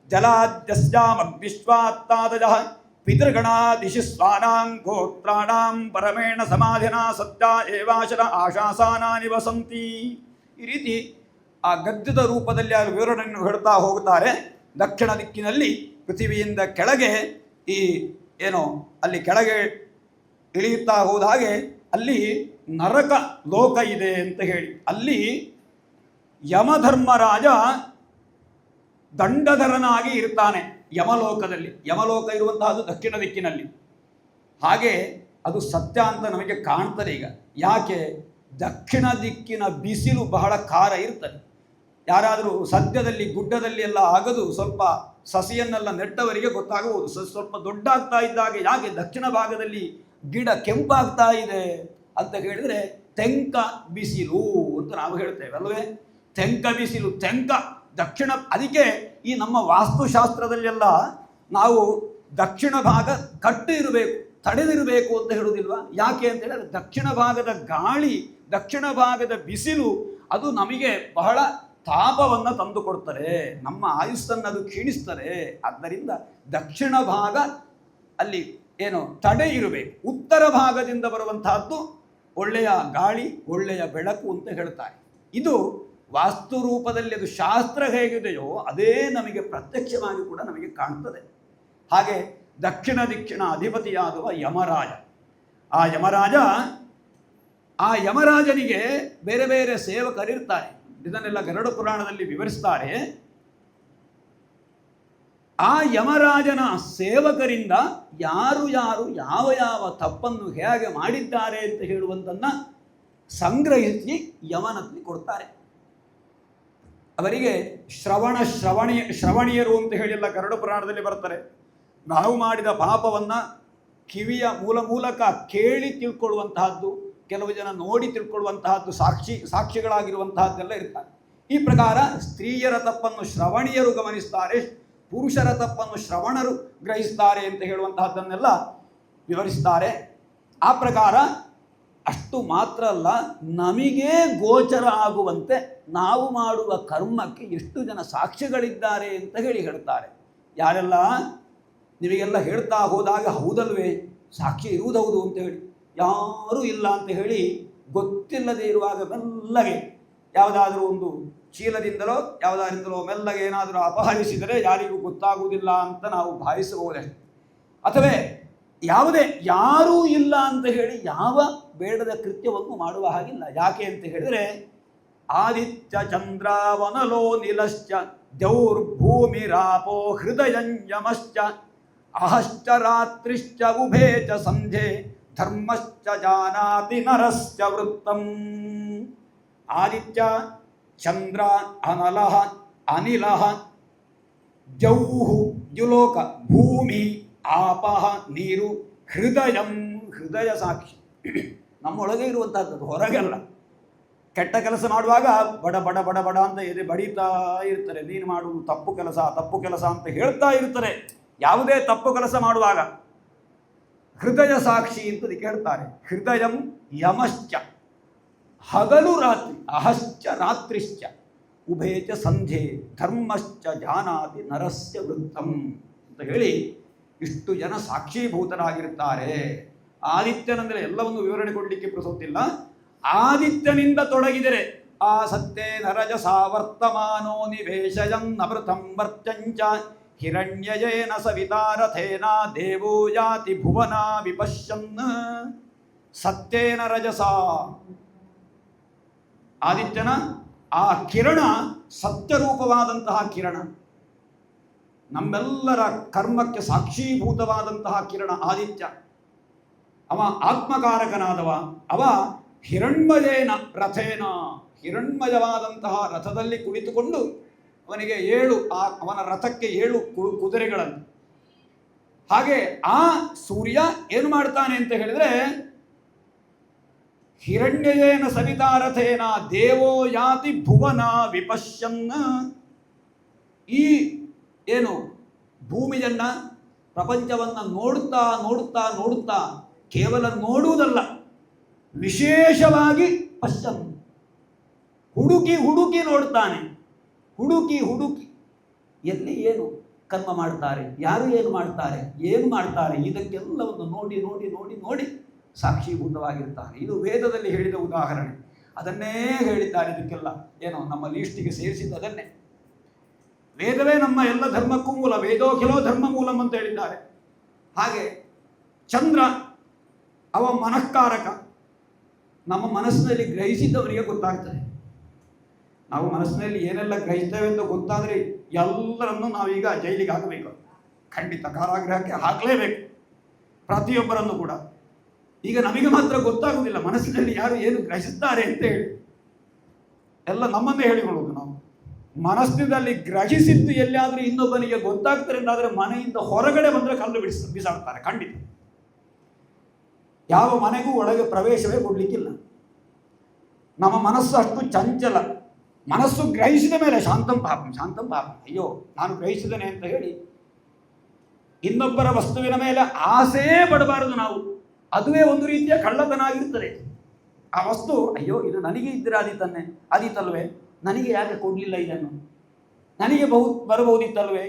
ಜಲಾದ್ಯಸ್ಯಾಮಗ್ನಿಶ್ವಾತ್ತಾದಜಃ ಪಿತೃಗಣಾದಿಶಿ ಸ್ವಾನಾಂ ಗೋತ್ರಾಣಾಂ ಪರಮೇಣ ಸಮಾಧಿನಾ ಸತ್ಯ ಏವಾಶರ ಆಶಾಸಾನಾನಿ ವಸಂತಿ. ಈ ರೀತಿ ಆ ಗದ್ಯದ ರೂಪದಲ್ಲಿ ಆ ವಿವರಣೆಯನ್ನು ಹೇಳ್ತಾ ಹೋಗುತ್ತಾರೆ. ದಕ್ಷಿಣ ದಿಕ್ಕಿನಲ್ಲಿ ಪೃಥ್ವಿಯಿಂದ ಕೆಳಗೆ ಈ ಏನೋ ಅಲ್ಲಿ ಕೆಳಗೆ ಇಳಿಯುತ್ತಾ ಹೋದ ಹಾಗೆ ಅಲ್ಲಿ ನರಕ ಲೋಕ ಇದೆ ಅಂತ ಹೇಳಿ, ಅಲ್ಲಿ ಯಮಧರ್ಮರಾಜ ದಂಡಧರನಾಗಿ ಇರ್ತಾನೆ ಯಮಲೋಕದಲ್ಲಿ. ಯಮಲೋಕ ಇರುವಂತಹದ್ದು ದಕ್ಷಿಣ ದಿಕ್ಕಿನಲ್ಲಿ. ಹಾಗೆ ಅದು ಸತ್ಯ ಅಂತ ನಮಗೆ ಕಾಣ್ತದೆ ಈಗ. ಯಾಕೆ? ದಕ್ಷಿಣ ದಿಕ್ಕಿನ ಬಿಸಿಲು ಬಹಳ ಖಾರ ಇರ್ತದೆ. ಯಾರಾದರೂ ಸದ್ಯದಲ್ಲಿ ಗುಡ್ಡದಲ್ಲಿ ಎಲ್ಲ ಆಗದು ಸ್ವಲ್ಪ ಸಸಿಯನ್ನೆಲ್ಲ ನೆಟ್ಟವರಿಗೆ ಗೊತ್ತಾಗಬಹುದು. ಸ್ವಲ್ಪ ದೊಡ್ಡ ಆಗ್ತಾ ಇದ್ದಾಗ ಯಾಕೆ ದಕ್ಷಿಣ ಭಾಗದಲ್ಲಿ ಗಿಡ ಕೆಂಪಾಗ್ತಾ ಇದೆ ಅಂತ ಹೇಳಿದರೆ ತೆಂಕ ಬಿಸಿಲು ಅಂತ ನಾವು ಹೇಳ್ತೇವೆ ಅಲ್ವೇ? ತೆಂಕ ಬಿಸಿಲು, ತೆಂಕ ದಕ್ಷಿಣ. ಅದಕ್ಕೆ ಈ ನಮ್ಮ ವಾಸ್ತುಶಾಸ್ತ್ರದಲ್ಲೆಲ್ಲ ನಾವು ದಕ್ಷಿಣ ಭಾಗ ಕಟ್ಟು ಇರಬೇಕು, ತಡೆದಿರಬೇಕು ಅಂತ ಹೇಳುವುದಿಲ್ವಾ? ಯಾಕೆ ಅಂತ ಹೇಳಿದ್ರೆ ದಕ್ಷಿಣ ಭಾಗದ ಗಾಳಿ, ದಕ್ಷಿಣ ಭಾಗದ ಬಿಸಿಲು ಅದು ನಮಗೆ ಬಹಳ ತಾಪವನ್ನು ತಂದು ಕೊಡ್ತಾರೆ, ನಮ್ಮ ಆಯುಸ್ಸನ್ನು ಅದು ಕ್ಷೀಣಿಸ್ತಾರೆ. ಆದ್ದರಿಂದ ದಕ್ಷಿಣ ಭಾಗ ಅಲ್ಲಿ ಏನು ತಡೆ ಇರಬೇಕು. ಉತ್ತರ ಭಾಗದಿಂದ ಬರುವಂತಹದ್ದು ಒಳ್ಳೆಯ ಗಾಳಿ, ಒಳ್ಳೆಯ ಬೆಳಕು ಅಂತ ಹೇಳ್ತಾರೆ. ಇದು ವಾಸ್ತು ರೂಪದಲ್ಲಿ ಅದು ಶಾಸ್ತ್ರ ಹೇಗಿದೆಯೋ ಅದೇ ನಮಗೆ ಪ್ರತ್ಯಕ್ಷವಾಗಿ ಕೂಡ ನಮಗೆ ಕಾಣ್ತದೆ. ಹಾಗೆ ದಕ್ಷಿಣ ದಿಕ್ಕಿನ ಅಧಿಪತಿಯಾಗುವ ಯಮರಾಜ, ಆ ಯಮರಾಜನಿಗೆ ಬೇರೆ ಬೇರೆ ಸೇವಕರಿರ್ತಾರೆ. ಇದನ್ನೆಲ್ಲ ಗರುಡ ಪುರಾಣದಲ್ಲಿ ವಿವರಿಸ್ತಾರೆ. ಆ ಯಮರಾಜನ ಸೇವಕರಿಂದ ಯಾರು ಯಾವ ತಪ್ಪನ್ನು ಹೇಗೆ ಮಾಡಿದ್ದಾರೆ ಅಂತ ಹೇಳುವಂಥನ್ನು ಸಂಗ್ರಹಿಸಿ ಯಮನಲ್ಲಿ ಕೊಡ್ತಾರೆ. ಅವರಿಗೆ ಶ್ರವಣಿಯರು ಅಂತ ಹೇಳಿಲ್ಲ ಗರುಡ ಪುರಾಣದಲ್ಲಿ ಬರ್ತಾರೆ. ನಾವು ಮಾಡಿದ ಪಾಪವನ್ನು ಕಿವಿಯ ಮೂಲಕ ಕೇಳಿ ತಿಳ್ಕೊಳ್ಳುವಂತಹದ್ದು, ಕೆಲವು ಜನ ನೋಡಿ ತಿಳ್ಕೊಳ್ಳುವಂತಹದ್ದು, ಸಾಕ್ಷಿಗಳಾಗಿರುವಂತಹದ್ದೆಲ್ಲ ಇರ್ತಾರೆ. ಈ ಪ್ರಕಾರ ಸ್ತ್ರೀಯರ ತಪ್ಪನ್ನು ಶ್ರವಣಿಯರು ಗಮನಿಸ್ತಾರೆ, ಪುರುಷರ ತಪ್ಪನ್ನು ಶ್ರವಣರು ಗ್ರಹಿಸ್ತಾರೆ ಅಂತ ಹೇಳುವಂತಹದ್ದನ್ನೆಲ್ಲ ವಿವರಿಸ್ತಾರೆ. ಆ ಪ್ರಕಾರ ಅಷ್ಟು ಮಾತ್ರ ಅಲ್ಲ, ನಮಗೆ ಗೋಚರ ಆಗುವಂತೆ ನಾವು ಮಾಡುವ ಕರ್ಮಕ್ಕೆ ಎಷ್ಟು ಜನ ಸಾಕ್ಷಿಗಳಿದ್ದಾರೆ ಅಂತ ಹೇಳ್ತಾರೆ. ಯಾರೆಲ್ಲ ನಿಮಗೆಲ್ಲ ಹೇಳ್ತಾ ಹೋದಾಗ ಹೌದಲ್ವೇ ಸಾಕ್ಷಿ ಇರುವುದೌದು ಅಂತ ಹೇಳಿ, ಯಾರೂ ಇಲ್ಲ ಅಂತ ಹೇಳಿ ಗೊತ್ತಿಲ್ಲದೆ ಇರುವಾಗ ಮೆಲ್ಲಗೆ ಯಾವುದಾದ್ರೂ ಒಂದು ಚೀಲದಿಂದಲೋ ಯಾವುದರಿಂದಲೋ ಮೆಲ್ಲಗೆ ಏನಾದರೂ ಅಪಹರಿಸಿದರೆ ಯಾರಿಗೂ ಗೊತ್ತಾಗುವುದಿಲ್ಲ ಅಂತ ನಾವು ಭಾವಿಸಬಹುದಷ್ಟೆ. ಅಥವಾ ಯಾರೂ ಇಲ್ಲ ಅಂತ ಹೇಳಿ ಯಾವ ಬೇಡದ ಕೃತ್ಯವನ್ನು ಮಾಡುವ ಹಾಗಿಲ್ಲ. ಯಾಕೆ ಅಂತ ಹೇಳಿದರೆ ಆದಿತ್ಯ ಚಂದ್ರಾವನಲೋ ನಿಲಶ್ಚ ದೌರ್ಭೂಮಿರಾಪೋ ಹೃದಯಂಯಮಶ್ಚ ಅಹಶ್ಚ ರಾತ್ರಿಶ್ಚ ಉಭೇ ಚ ಸಂಧ್ಯೆ ಧರ್ಮಶ್ಚ ಜಾನಾತಿ ನರಶ್ಚ ವೃತ್ತಂ. ಆದಿತ್ಯ, ಚಂದ್ರ, ಅನಲಃ, ಅನಿಲಃ, ಜೌಹು ದ್ಯುಲೋಕ, ಭೂಮಿ, ಆಪಃ ನೀರು, ಹೃದಯ ಸಾಕ್ಷಿ ನಮ್ಮೊಳಗೆ ಇರುವಂತಹದ್ದು, ಹೊರಗಲ್ಲ. ಕೆಟ್ಟ ಕೆಲಸ ಮಾಡುವಾಗ ಬಡ ಬಡ ಬಡ ಬಡ ಅಂತ ಎದೆ ಬಡಿತಾ ಇರ್ತಾರೆ. ನೀನು ಮಾಡುವುದು ತಪ್ಪು ಕೆಲಸ ಅಂತ ಹೇಳ್ತಾ ಇರ್ತಾರೆ. ಯಾವುದೇ ತಪ್ಪು ಕೆಲಸ ಮಾಡುವಾಗ ಹೃದಯ ಸಾಕ್ಷಿ ಅಂತ ಹೇಳ್ತಾರೆ. ಹೃದಯಂ ಯಮಶ್ಚ, ಹಗಲು ರಾತ್ರಿ, ಅಹಶ್ಚ ರಾತ್ರಿಶ್ಚ ಉಭೇಚ ಸಂಧ್ಯೆ ಧರ್ಮಶ್ಚ ಜಾನಾತಿ ನರಸ್ಯ ವೃತ್ತಂ ಅಂತ ಹೇಳಿ ಇಷ್ಟು ಜನ ಸಾಕ್ಷೀಭೂತರಾಗಿರುತ್ತಾರೆ. ಆದಿತ್ಯನಂದರೆ ಎಲ್ಲವನ್ನು ವಿವರಣೆ ಕೊಡಲಿಕ್ಕೆ ಪ್ರಸಕ್ತಿಲ್ಲ. ಆದಿತ್ಯನಿಂದ ತೊಡಗಿದರೆ ಆ ಸತ್ಯೇ ನರಜಸ ವರ್ತಮಾನೋ ನಿವೇಶಯನ್ ಅಮೃತಂ ವರ್ಚಂಚ ಹಿರಣ್ಯಯೇನ ಸವಿತಾರಥೇನ ದೇವೋ ಯಾತಿ ಭುವನ ವಿಪಶ್ಯನ್. ಸತ್ಯೇನ ರಜಸ, ಆದಿತ್ಯನ ಆ ಕಿರಣ ಸತ್ಯರೂಪವಾದಂತಹ ಕಿರಣ, ನಮ್ಮೆಲ್ಲರ ಕರ್ಮಕ್ಕೆ ಸಾಕ್ಷೀಭೂತವಾದಂತಹ ಕಿರಣ ಆದಿತ್ಯ. ಅವ ಆತ್ಮಕಾರಕನಾದವ. ಅವ ಹಿರಣ್ಮಯೇನ ರಥೇನ, ಹಿರಣ್ಮಯವಾದಂತಹ ರಥದಲ್ಲಿ ಕುಳಿತುಕೊಂಡು ಅವನಿಗೆ ಅವನ ರಥಕ್ಕೆ 7 ಕುದುರೆಗಳನ್ನು. ಹಾಗೆ ಆ ಸೂರ್ಯ ಏನು ಮಾಡ್ತಾನೆ ಅಂತ ಹೇಳಿದ್ರೆ ಹಿರಣ್ಯಯೇನ ಸವಿತಾರಥೇನ ದೇವೋ ಯಾತಿ ಭುವನ ವಿಪಶ್ಯನ್ನ. ಈ ಏನು ಭೂಮಿಯನ್ನ ಪ್ರಪಂಚವನ್ನು ನೋಡುತ್ತಾ ನೋಡುತ್ತಾ ನೋಡುತ್ತಾ ಕೇವಲ ನೋಡುವುದಲ್ಲ, ವಿಶೇಷವಾಗಿ ಪಶ್ಯನ್, ಹುಡುಕಿ ಹುಡುಕಿ ನೋಡ್ತಾನೆ. ಹುಡುಕಿ ಹುಡುಕಿ ಎಲ್ಲಿ ಏನು ಕರ್ಮ ಮಾಡ್ತಾರೆ, ಯಾರು ಏನು ಮಾಡ್ತಾರೆ ಇದಕ್ಕೆಲ್ಲವನ್ನು ನೋಡಿ ನೋಡಿ ನೋಡಿ ನೋಡಿ ಸಾಕ್ಷೀಭೂತವಾಗಿರ್ತಾನೆ. ಇದು ವೇದದಲ್ಲಿ ಹೇಳಿದ ಉದಾಹರಣೆ, ಅದನ್ನೇ ಹೇಳಿದ್ದಾರೆ. ಇದಕ್ಕೆಲ್ಲ ಏನೋ ನಮ್ಮ ಲೀಸ್ಟಿಗೆ ಸೇರಿಸಿದ್ದು ಅದನ್ನೇ. ವೇದವೇ ನಮ್ಮ ಎಲ್ಲ ಧರ್ಮಕ್ಕೂ ಮೂಲ, ವೇದೋಖಿಲೋ ಧರ್ಮ ಮೂಲಂ ಅಂತ ಹೇಳಿದ್ದಾರೆ. ಹಾಗೆ ಚಂದ್ರ ಅವ ಮನಃಕಾರಕ. ನಮ್ಮ ಮನಸ್ಸಿನಲ್ಲಿ ಗ್ರಹಿಸಿದ್ದವರಿಗೆ ಗೊತ್ತಾಗ್ತದೆ. ನಾವು ಮನಸ್ಸಿನಲ್ಲಿ ಏನೆಲ್ಲ ಗ್ರಹಿಸ್ತೇವೆ ಅಂತ ಗೊತ್ತಾದರೆ ಎಲ್ಲರನ್ನೂ ನಾವೀಗ ಜೈಲಿಗೆ ಹಾಕಬೇಕು, ಖಂಡಿತ ಕಾರಾಗೃಹಕ್ಕೆ ಹಾಕಲೇಬೇಕು, ಪ್ರತಿಯೊಬ್ಬರನ್ನು ಕೂಡ. ಈಗ ನಮಗೆ ಮಾತ್ರ ಗೊತ್ತಾಗುವುದಿಲ್ಲ ಮನಸ್ಸಿನಲ್ಲಿ ಯಾರು ಏನು ಗ್ರಹಿಸುತ್ತಾರೆ ಅಂತ ಹೇಳಿ. ಎಲ್ಲ ನಮ್ಮನ್ನೇ ಹೇಳಿಕೊಳ್ಳೋದು ನಾವು. ಮನಸ್ಸಿನಲ್ಲಿ ಗ್ರಹಿಸಿದ್ದು ಎಲ್ಲಿಯಾದರೂ ಇನ್ನೊಬ್ಬನಿಗೆ ಗೊತ್ತಾಗ್ತಾರೆ ಅಂತಾದರೆ ಮನೆಯಿಂದ ಹೊರಗಡೆ ಬಂದರೆ ಕಲ್ಲು ಬಿಸಾಡ್ತಾರೆ ಖಂಡಿತ. ಯಾವ ಮನೆಗೂ ಒಳಗೆ ಪ್ರವೇಶವೇ ಕೊಡಲಿಕ್ಕಿಲ್ಲ. ನಮ್ಮ ಮನಸ್ಸು ಅಷ್ಟು ಚಂಚಲ. ಮನಸ್ಸು ಗ್ರಹಿಸಿದ ಮೇಲೆ ಶಾಂತಂ ಪಾಪಂ, ಅಯ್ಯೋ ನಾನು ಗ್ರಹಿಸಿದ್ದೇನೆ ಅಂತ ಹೇಳಿ ಇನ್ನೊಬ್ಬರ ವಸ್ತುವಿನ ಮೇಲೆ ಆಸೆ ಪಡಬಾರದು ನಾವು. ಅದುವೇ ಒಂದು ರೀತಿಯ ಕಳ್ಳತನ ಆಗಿರುತ್ತದೆ. ಆ ವಸ್ತು ಅಯ್ಯೋ ಇದು ನನಗೆ ಇದ್ದರೆ ಅದೀತಲ್ವೇ, ನನಗೆ ಯಾಕೆ ಕೊಡಲಿಲ್ಲ, ಇದನ್ನು ನನಗೆ ಬರಬಹುದಿತ್ತಲ್ವೇ.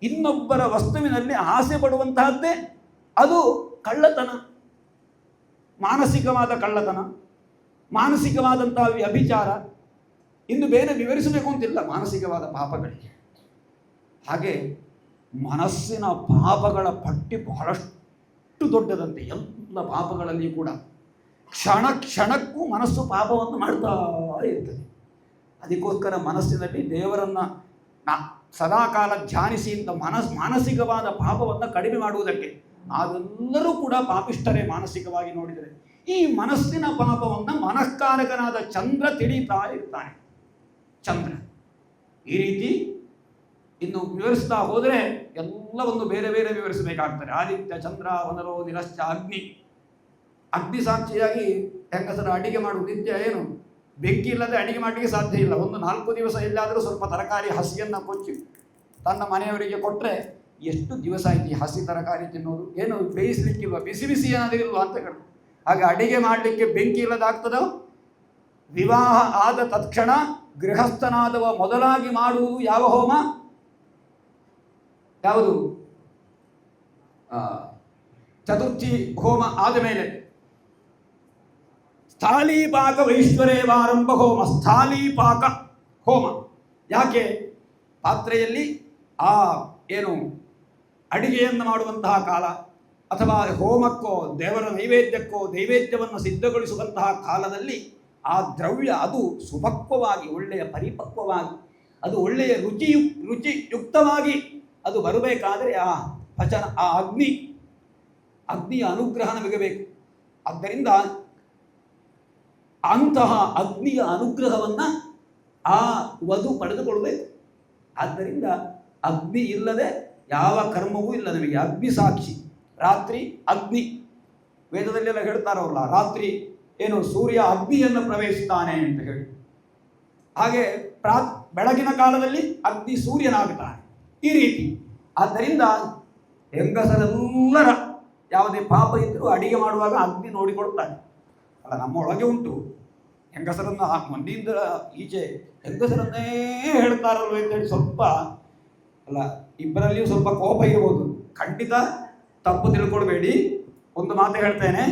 ಇನ್ನೊಬ್ಬರ ವಸ್ತುವಿನಲ್ಲಿ ಆಸೆ ಪಡುವಂತಹದ್ದೇ ಅದು ಕಳ್ಳತನ, ಮಾನಸಿಕವಾದ ಕಳ್ಳತನ, ಮಾನಸಿಕವಾದಂತಹ ವ್ಯಭಿಚಾರ. ಇನ್ನು ಬೇರೆ ವಿವರಿಸಬೇಕು ಅಂತಿಲ್ಲ ಮಾನಸಿಕವಾದ ಪಾಪಗಳಿಗೆ. ಹಾಗೆ ಮನಸ್ಸಿನ ಪಾಪಗಳ ಪಟ್ಟಿ ಬಹಳಷ್ಟು ದೊಡ್ಡದಂತೆ. ಎಲ್ಲ ಪಾಪಗಳಲ್ಲಿ ಕೂಡ ಕ್ಷಣ ಕ್ಷಣಕ್ಕೂ ಮನಸ್ಸು ಪಾಪವನ್ನು ಮಾಡ್ತಾ ಇರ್ತದೆ. ಅದಕ್ಕೋಸ್ಕರ ಮನಸ್ಸಿನಲ್ಲಿ ದೇವರನ್ನು ಸದಾಕಾಲ ಧ್ಯಾನಿಸಿ ಅಂತ ಮಾನಸಿಕವಾದ ಪಾಪವನ್ನು ಕಡಿಮೆ ಮಾಡುವುದಕ್ಕೆ. ನಾವೆಲ್ಲರೂ ಕೂಡ ಪಾಪಿಷ್ಠರೇ ಮಾನಸಿಕವಾಗಿ ನೋಡಿದರೆ. ಈ ಮನಸ್ಸಿನ ಪಾಪವನ್ನು ಮನಃಕಾರಕನಾದ ಚಂದ್ರ ತಿಳಿತಾ ಇರ್ತಾನೆ. ಚಂದ್ರ ಈ ರೀತಿ ಇನ್ನು ವಿವರಿಸ್ತಾ ಹೋದರೆ ಎಲ್ಲವನ್ನು ಬೇರೆ ಬೇರೆ ವಿವರಿಸಬೇಕಾಗ್ತದೆ. ಆದಿತ್ಯ ಚಂದ್ರ ವನರೋ ನಿರಶ್ಚ ಅಗ್ನಿ. ಅಗ್ನಿ ಸಾಕ್ಷಿಯಾಗಿ ಹೆಂಗಸರ ಅಡಿಗೆ ಮಾಡುವುದು ನಿತ್ಯ ಏನು ಬೆಂಕಿ ಇಲ್ಲದೆ ಅಡಿಗೆ ಮಾಡಲಿಕ್ಕೆ ಸಾಧ್ಯ ಇಲ್ಲ. ಒಂದು 4 ದಿವಸ ಎಲ್ಲಾದರೂ ಸ್ವಲ್ಪ ತರಕಾರಿ ಹಸಿಯನ್ನು ಕೊಚ್ಚಿ ತನ್ನ ಮನೆಯವರಿಗೆ ಕೊಟ್ಟರೆ ಎಷ್ಟು ದಿವಸ ಆಯ್ತು ಈ ಹಸಿ ತರಕಾರಿ ತಿನ್ನೋದು, ಏನು ಬೇಯಿಸ್ಲಿಕ್ಕಿಲ್ವ, ಬಿಸಿ ಬಿಸಿ ಏನಾದರೂ ಇಲ್ವಾ ಅಂತ ಹೇಳಿ. ಹಾಗೆ ಅಡಿಗೆ ಮಾಡಲಿಕ್ಕೆ ಬೆಂಕಿ ಇಲ್ಲದಾಗ್ತದೋ. ವಿವಾಹ ಆದ ತತ್ಕ್ಷಣ ಗೃಹಸ್ಥನಾದವ ಮೊದಲಾಗಿ ಮಾಡುವುದು ಯಾವ ಹೋಮ? ಯಾವುದು? ಚತುರ್ಥಿ ಹೋಮ ಆದ ಮೇಲೆ ಸ್ಥಾಲೀಪಾಕ ವೈಶ್ವರೇವಾರಂಭ ಹೋಮ, ಸ್ಥಾಲೀಪಾಕ ಹೋಮ. ಯಾಕೆ? ಪಾತ್ರೆಯಲ್ಲಿ ಆ ಏನು ಅಡಿಗೆಯನ್ನು ಮಾಡುವಂತಹ ಕಾಲ ಅಥವಾ ಹೋಮಕ್ಕೋ ದೇವರ ನೈವೇದ್ಯಕ್ಕೋ ನೈವೇದ್ಯವನ್ನು ಸಿದ್ಧಗೊಳಿಸುವಂತಹ ಕಾಲದಲ್ಲಿ ಆ ದ್ರವ್ಯ ಅದು ಸುಪಕ್ವವಾಗಿ ಒಳ್ಳೆಯ ಪರಿಪಕ್ವವಾಗಿ ಅದು ಒಳ್ಳೆಯ ರುಚಿಯುಕ್ತವಾಗಿ ಅದು ಬರಬೇಕಾದರೆ ಆ ಪಚನ ಆ ಅಗ್ನಿಯ ಅನುಗ್ರಹ ನಮಗೆ ಬೇಕು. ಆದ್ದರಿಂದ ಅಂತಹ ಅಗ್ನಿಯ ಅನುಗ್ರಹವನ್ನು ಆ ವಧು ಪಡೆದುಕೊಳ್ಳಬೇಕು. ಆದ್ದರಿಂದ ಅಗ್ನಿ ಇಲ್ಲದೆ ಯಾವ ಕರ್ಮವೂ ಇಲ್ಲ ನಮಗೆ. ಅಗ್ನಿ ಸಾಕ್ಷಿ. ರಾತ್ರಿ ಅಗ್ನಿ, ವೇದದಲ್ಲೆಲ್ಲ ಹೇಳ್ತಾರಲ್ಲ, ರಾತ್ರಿ ಏನು ಸೂರ್ಯ ಅಗ್ನಿಯನ್ನು ಪ್ರವೇಶಿಸ್ತಾನೆ ಅಂತ ಹೇಳಿ. ಹಾಗೆ ಬೆಳಗಿನ ಕಾಲದಲ್ಲಿ ಅಗ್ನಿ ಸೂರ್ಯನಾಗುತ್ತಾನೆ. ಈ ರೀತಿ ಆದ್ದರಿಂದ ಹೆಂಗಸರೆಲ್ಲರ ಯಾವುದೇ ಪಾಪ ಇದ್ದರೂ ಅಡಿಗೆ ಮಾಡುವಾಗ ಅಗ್ನಿ ನೋಡಿಕೊಳ್ತಾನೆ. ಅಲ್ಲ, ನಮ್ಮ ಒಳಗೆ ಉಂಟು ಹೆಂಗಸರನ್ನು ಮನೆಯಿಂದ ಈಚೆ ಹೆಂಗಸರನ್ನೇ ಹೇಳ್ತಾರಲ್ವ ಅಂತೇಳಿ ಸ್ವಲ್ಪ ಅಲ್ಲ, ಇಬ್ಬರಲ್ಲಿಯೂ ಸ್ವಲ್ಪ ಕೋಪ ಇರ್ಬೋದು. ಖಂಡಿತ ತಪ್ಪು ತಿಳ್ಕೊಳ್ಬೇಡಿ. ಒಂದು ಮಾತು ಹೇಳ್ತೇನೆ,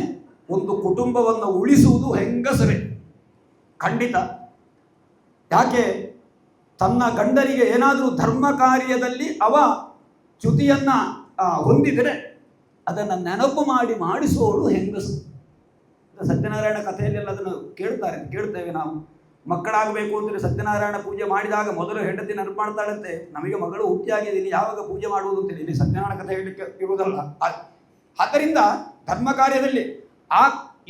ಒಂದು ಕುಟುಂಬವನ್ನು ಉಳಿಸುವುದು ಹೆಂಗಸರೇ ಖಂಡಿತ. ಯಾಕೆ? ತನ್ನ ಗಂಡನಿಗೆ ಏನಾದರೂ ಧರ್ಮ ಕಾರ್ಯದಲ್ಲಿ ಅವ ಚ್ಯುತಿಯನ್ನು ಹೊಂದಿದರೆ ಅದನ್ನು ನೆನಪು ಮಾಡಿಸುವವಳು ಹೆಂಗಸು. ಸತ್ಯನಾರಾಯಣ ಕಥೆಯಲ್ಲೆಲ್ಲ ಅದನ್ನು ಕೇಳ್ತೇವೆ ನಾವು. ಮಕ್ಕಳಾಗಬೇಕು ಅಂದರೆ ಸತ್ಯನಾರಾಯಣ ಪೂಜೆ ಮಾಡಿದಾಗ ಮೊದಲು ಹೆಂಡತಿ ನೆನಪು ಮಾಡ್ತಾಳಂತೆ, ನಮಗೆ ಮಗಳು ಹುಟ್ಟಿಯಾಗಿದ್ದೀನಿ, ಯಾವಾಗ ಪೂಜೆ ಮಾಡುವುದು ಅಂತೇಳಿ. ಇಲ್ಲಿ ಸತ್ಯನಾರಾಯಣ ಕಥೆ ಹೇಳಲಿಕ್ಕೆ ಇರುವುದಲ್ಲ. ಆದ್ದರಿಂದ ಧರ್ಮ ಕಾರ್ಯದಲ್ಲಿ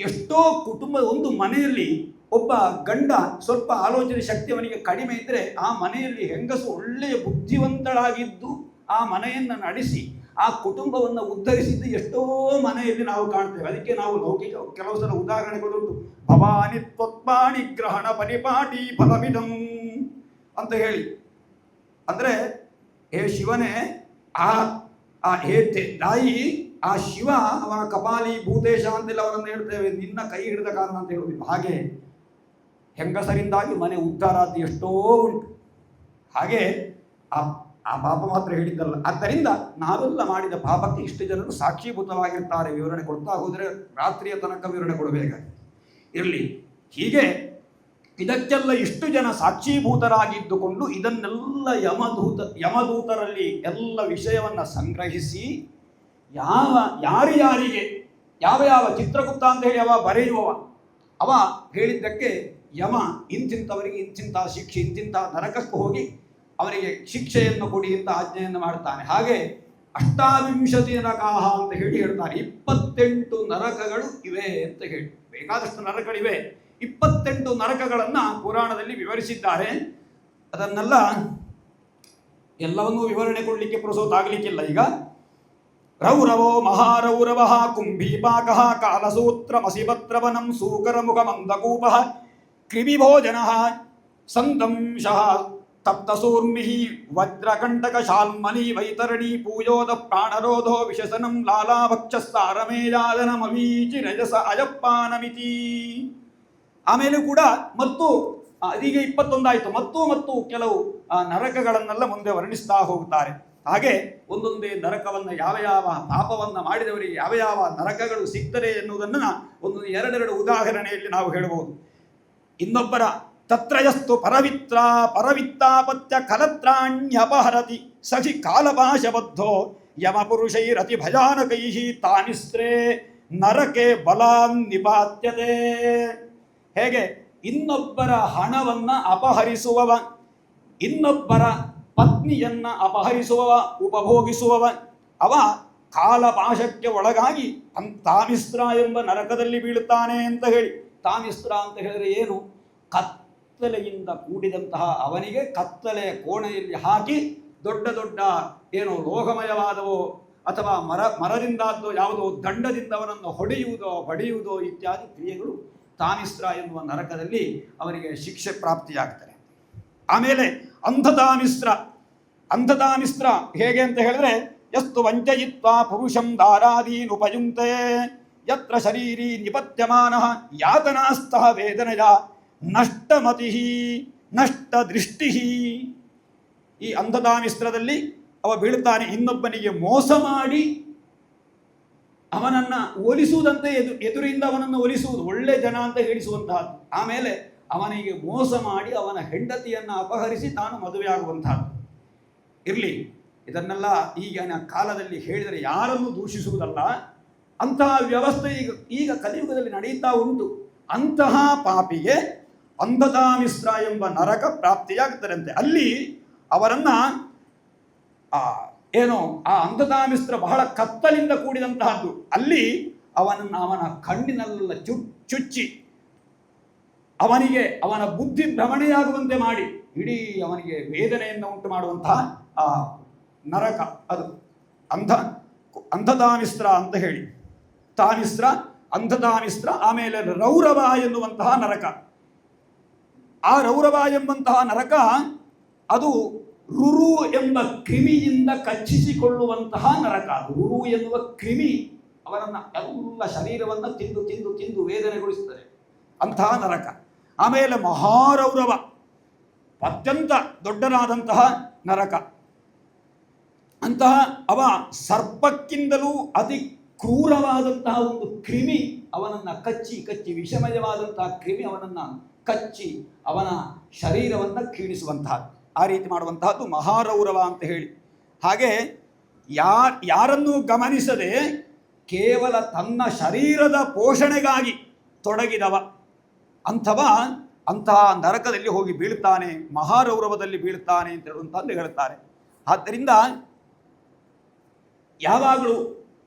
ಎಷ್ಟೋ ಕುಟುಂಬ ಒಂದು ಮನೆಯಲ್ಲಿ ಒಬ್ಬ ಗಂಡ ಸ್ವಲ್ಪ ಆಲೋಚನೆ ಶಕ್ತಿ ಅವನಿಗೆ ಕಡಿಮೆ ಇದ್ದರೆ ಆ ಮನೆಯಲ್ಲಿ ಹೆಂಗಸು ಒಳ್ಳೆಯ ಬುದ್ಧಿವಂತಳಾಗಿದ್ದು ಆ ಮನೆಯನ್ನು ನಡೆಸಿ ಆ ಕುಟುಂಬವನ್ನು ಉದ್ಧರಿಸಿದ್ದು ಎಷ್ಟೋ ಮನೆಯಲ್ಲಿ ನಾವು ಕಾಣ್ತೇವೆ. ಅದಕ್ಕೆ ನಾವು ಲೌಕಿಕ ಕೆಲವು ಸಲ ಉದಾಹರಣೆಗಳುಂಟು. ಭವಾನಿ ತ್ವತ್ಪಾಣಿ ಗ್ರಹಣ ಪರಿಪಾಟಿ ಫಲವಿದಂ ಅಂತ ಹೇಳಿ, ಅಂದರೆ ಹೇ ಶಿವನೇ, ಹೇ ತಾಯಿ, ಆ ಶಿವ ಅವನ ಕಪಾಲಿ ಭೂತೇಶ ಅಂತೆಲ್ಲ ಅವರನ್ನು ಹೇಳ್ತೇವೆ, ನಿನ್ನ ಕೈ ಹಿಡಿದ ಕಾರಣ ಅಂತ ಹೇಳುವುದಿಲ್ಲ. ಹಾಗೆ ಹೆಂಗಸರಿಂದಾಗಿ ಮನೆ ಉದ್ಧಾರ ಆದ ಎಷ್ಟೋ ಉಂಟು. ಹಾಗೆ ಆ ಪಾಪ ಮಾತ್ರ ಹೇಳಿದ್ದಲ್ಲ. ಆದ್ದರಿಂದ ನಾವೆಲ್ಲ ಮಾಡಿದ ಪಾಪಕ್ಕೆ ಇಷ್ಟು ಜನರು ಸಾಕ್ಷೀಭೂತವಾಗಿರ್ತಾರೆ. ವಿವರಣೆ ಕೊಡ್ತಾ ಹೋದರೆ ರಾತ್ರಿಯ ತನಕ ವಿವರಣೆ ಕೊಡಬೇಕಾಗಿದೆ. ಇರಲಿ, ಹೀಗೆ ಇದಕ್ಕೆಲ್ಲ ಇಷ್ಟು ಜನ ಸಾಕ್ಷೀಭೂತರಾಗಿದ್ದುಕೊಂಡು ಇದನ್ನೆಲ್ಲ ಯಮದೂತರಲ್ಲಿ ಎಲ್ಲ ವಿಷಯವನ್ನು ಸಂಗ್ರಹಿಸಿ ಯಾರಿಗೆ ಯಾವ ಚಿತ್ರಗುಪ್ತ ಅಂತ ಹೇಳಿ ಅವ ಬರೆಯುವವ, ಅವ ಹೇಳಿದ್ದಕ್ಕೆ ಯಮ ಇಂತಿಂಥವರಿಗೆ ಇಂತಿಂಥ ಶಿಕ್ಷೆ, ಇಂತಿಂಥ ನರಕಕ್ಕೆ ಹೋಗಿ ಅವರಿಗೆ ಶಿಕ್ಷೆಯನ್ನು ಕೊಡಿ ಅಂತ ಆಜ್ಞೆಯನ್ನು ಮಾಡ್ತಾನೆ. ಹಾಗೆ 28 ನರಕಾಹ ಅಂತ ಹೇಳಿ ಹೇಳ್ತಾರೆ. 28 ನರಕಗಳು ಇವೆ ಅಂತ ಹೇಳಿ, ಬೇಕಾದಷ್ಟು ನರಕಗಳಿವೆ. 28 ನರಕಗಳನ್ನು ಪುರಾಣದಲ್ಲಿ ವಿವರಿಸಿದ್ದಾರೆ. ಅದನ್ನೆಲ್ಲ ಎಲ್ಲವನ್ನೂ ವಿವರಣೆ ಕೊಡಲಿಕ್ಕೆ ಪುರುಸೋತಾಗಲಿಕ್ಕಿಲ್ಲ. ಈಗ ರೌರವೋ ಮಹಾರೌರವ ಕುಂಭೀಪಾಕ ಕಾಲಸೂತ್ರ ಮಸಿಪತ್ರವನಂ ಸೂಕರಮುಖ ಮಂದಕೂಪ ಕ್ರಿಮಿಭೋಜನ ಸಂದಂಶ ತಪ್ತಸೂರ್ಮಿ ವಜ್ರಕಂಟಕ ಶಾಲ್ಮಲಿ ವೈತರಣಿ ಪೂಯೋದ ಪ್ರಾಣರೋಧೋ ವಿಶಸನಂ ಲಾಲಾಭಕ್ಷಸಾರಮೇಯಾದನಮವೀಚಿ ರಜಸ ಅಜಪ್ಪಾನಮಿತಿ. ಆಮೇಲೆ ಕೂಡ ಮತ್ತು ಅದೀಗ 21 ಆಯಿತು. ಮತ್ತು ಕೆಲವು ನರಕಗಳನ್ನೆಲ್ಲ ಮುಂದೆ ವರ್ಣಿಸ್ತಾ ಹೋಗುತ್ತಾರೆ. ಹಾಗೆ ಒಂದೊಂದೇ ನರಕವನ್ನು ಯಾವ ಪಾಪವನ್ನು ಮಾಡಿದವರಿಗೆ ಯಾವ ನರಕಗಳು ಸಿಗ್ತದೆ ಎನ್ನುವುದನ್ನು ಒಂದೊಂದು ಎರಡೆರಡು ಉದಾಹರಣೆಯಲ್ಲಿ ನಾವು ಹೇಳಬಹುದು. ಇನ್ನೊಬ್ಬರ ತತ್ರಯಸ್ತು ಪರವಿತ್ತಾಪತ್ಯ ಕಲತ್ರಾಣ್ಯಪಹರತಿ ಸಖಿ ಕಾಲಪಾಶಬದ್ಧೋ ಯಮಪುರುಷೈರತಿ ಭಯಾನಕೈ ತಾನಿಸ್ತ್ರೇ ನರಕೆ ಬಲಾನ್ ನಿಪಾತ್ಯತೆ. ಹೇಗೆ ಇನ್ನೊಬ್ಬರ ಹಣವನ್ನು ಅಪಹರಿಸುವವ, ಇನ್ನೊಬ್ಬರ ಪತ್ನಿಯನ್ನ ಅಪಹರಿಸುವವ, ಉಪಭೋಗಿಸುವವ, ಅವ ಕಾಲಪಾಶಕ್ಕೆ ಒಳಗಾಗಿ ತಾಮಿಸ್ತ್ರ ಎಂಬ ನರಕದಲ್ಲಿ ಬೀಳುತ್ತಾನೆ ಅಂತ ಹೇಳಿ. ತಾಮಿಸ್ತ್ರ ಅಂತ ಹೇಳಿದ್ರೆ ಏನು? ಕತ್ತಲೆಯಿಂದ ಕೂಡಿದಂತಹ ಅವನಿಗೆ ಕತ್ತಲೆಯ ಕೋಣೆಯಲ್ಲಿ ಹಾಕಿ ದೊಡ್ಡ ದೊಡ್ಡ ಏನು ಲೋಹಮಯವಾದವೋ ಅಥವಾ ಮರದಿಂದಾದ್ದೋ ಯಾವುದೋ ದಂಡದಿಂದ ಅವನನ್ನು ಹೊಡೆಯುವುದೋ ಇತ್ಯಾದಿ ಕ್ರಿಯೆಗಳು ತಾಮಿಸ್ತ್ರ ಎನ್ನುವ ನರಕದಲ್ಲಿ ಅವನಿಗೆ ಶಿಕ್ಷೆ ಪ್ರಾಪ್ತಿಯಾಗ್ತದೆ. ಆಮೇಲೆ ಅಂಧತಾಮಿಸ್ತ್ರ ಹೇಗೆ ಅಂತ ಹೇಳಿದ್ರೆ, ಯಸ್ತು ವಂಚಯಿತ್ವಾ ಪುರುಷಂ ದಾರಾದೀನ್ ಉಪಯುಂಕ್ತೆ ಯತ್ರ ಶರೀರಿ ನಿಪತ್ಯಮಾನಃ ಯಾತನಾಸ್ತಃ ವೇದನೆಯ ನಷ್ಟಮತಿ ನಷ್ಟದೃಷ್ಟಿ. ಈ ಅಂಧತಾಮಿಸ್ತ್ರದಲ್ಲಿ ಅವ ಬೀಳ್ತಾನೆ. ಇನ್ನೊಬ್ಬನಿಗೆ ಮೋಸ ಮಾಡಿ ಅವನನ್ನು ಒಲಿಸುವುದಂತೆ, ಎದುರಿಂದ ಅವನನ್ನು ಒಲಿಸುವುದು, ಒಳ್ಳೆ ಜನ ಅಂತ ಹೇಳಿಸುವಂತಹದ್ದು. ಆಮೇಲೆ ಅವನಿಗೆ ಮೋಸ ಮಾಡಿ ಅವನ ಹೆಂಡತಿಯನ್ನು ಅಪಹರಿಸಿ ತಾನು ಮದುವೆಯಾಗುವಂತಹದ್ದು. ಇರಲಿ, ಇದನ್ನೆಲ್ಲ ಈಗಿನ ಕಾಲದಲ್ಲಿ ಹೇಳಿದರೆ ಯಾರನ್ನೂ ದೂಷಿಸುವುದಲ್ಲ. ಅಂತಹ ವ್ಯವಸ್ಥೆ ಈಗ ಕಲಿಯುಗದಲ್ಲಿ ನಡೆಯುತ್ತಾ ಉಂಟು. ಅಂತಹ ಪಾಪಿಗೆ ಅಂಧತಾಮಿಸ್ತ್ರ ಎಂಬ ನರಕ ಪ್ರಾಪ್ತಿಯಾಗ್ತದಂತೆ. ಅಲ್ಲಿ ಅವರನ್ನು ಆ ಅಂಧತಾಮಿಸ್ತ್ರ ಬಹಳ ಕತ್ತಲಿಂದ ಕೂಡಿದಂತಹದ್ದು. ಅಲ್ಲಿ ಅವನ ಕಣ್ಣಿನಲ್ಲೆಲ್ಲ ಚುಚ್ಚಿ ಅವನ ಬುದ್ಧಿ ಭ್ರಮಣೆಯಾಗುವಂತೆ ಮಾಡಿ ಇಡೀ ಅವನಿಗೆ ವೇದನೆಯನ್ನು ಉಂಟು ಮಾಡುವಂತಹ ನರಕ ಅದು ಅಂಧತಾಮಿಸ್ತ್ರ ಅಂತ ಹೇಳಿ. ಅಂಧತಾಮಿಸ್ತ್ರ. ಆಮೇಲೆ ರೌರವ ಎನ್ನುವಂತಹ ನರಕ. ಆ ರೌರವ ಎಂಬಂತಹ ನರಕ ಅದು ರುರು ಎಂಬ ಕ್ರಿಮಿಯಿಂದ ಕಚ್ಚಿಸಿಕೊಳ್ಳುವಂತಹ ನರಕ. ರುರು ಎನ್ನುವ ಕ್ರಿಮಿ ಅವರನ್ನು ಎಲ್ಲ ಶರೀರವನ್ನು ತಿಂದು ವೇದನೆಗೊಳಿಸುತ್ತದೆ, ಅಂತಹ ನರಕ. ಆಮೇಲೆ ಮಹಾರೌರವ, ಅತ್ಯಂತ ದೊಡ್ಡದಾದಂತಹ ನರಕ. ಅಂತಹ ಅವ ಸರ್ಪಕ್ಕಿಂತಲೂ ಅತಿ ಕ್ರೂರವಾದಂತಹ ಒಂದು ಕ್ರಿಮಿ ಅವನನ್ನು ಕಚ್ಚಿ ವಿಷಮಯವಾದಂತಹ ಕ್ರಿಮಿ ಅವನನ್ನು ಕಚ್ಚಿ ಅವನ ಶರೀರವನ್ನು ಕ್ಷೀಣಿಸುವಂತಹದ್ದು, ಆ ರೀತಿ ಮಾಡುವಂತಹದ್ದು ಮಹಾರೌರವ ಅಂತ ಹೇಳಿ. ಹಾಗೆ ಯಾರನ್ನೂ ಗಮನಿಸದೆ ಕೇವಲ ತನ್ನ ಶರೀರದ ಪೋಷಣೆಗಾಗಿ ತೊಡಗಿದವ ಅಂತಹ ನರಕದಲ್ಲಿ ಹೋಗಿ ಬೀಳ್ತಾನೆ, ಮಹಾರೌರವದಲ್ಲಿ ಬೀಳ್ತಾನೆ ಅಂತ ಹೇಳುವಂತಂದು ಹೇಳ್ತಾರೆ. ಆದ್ದರಿಂದ ಯಾವಾಗಲೂ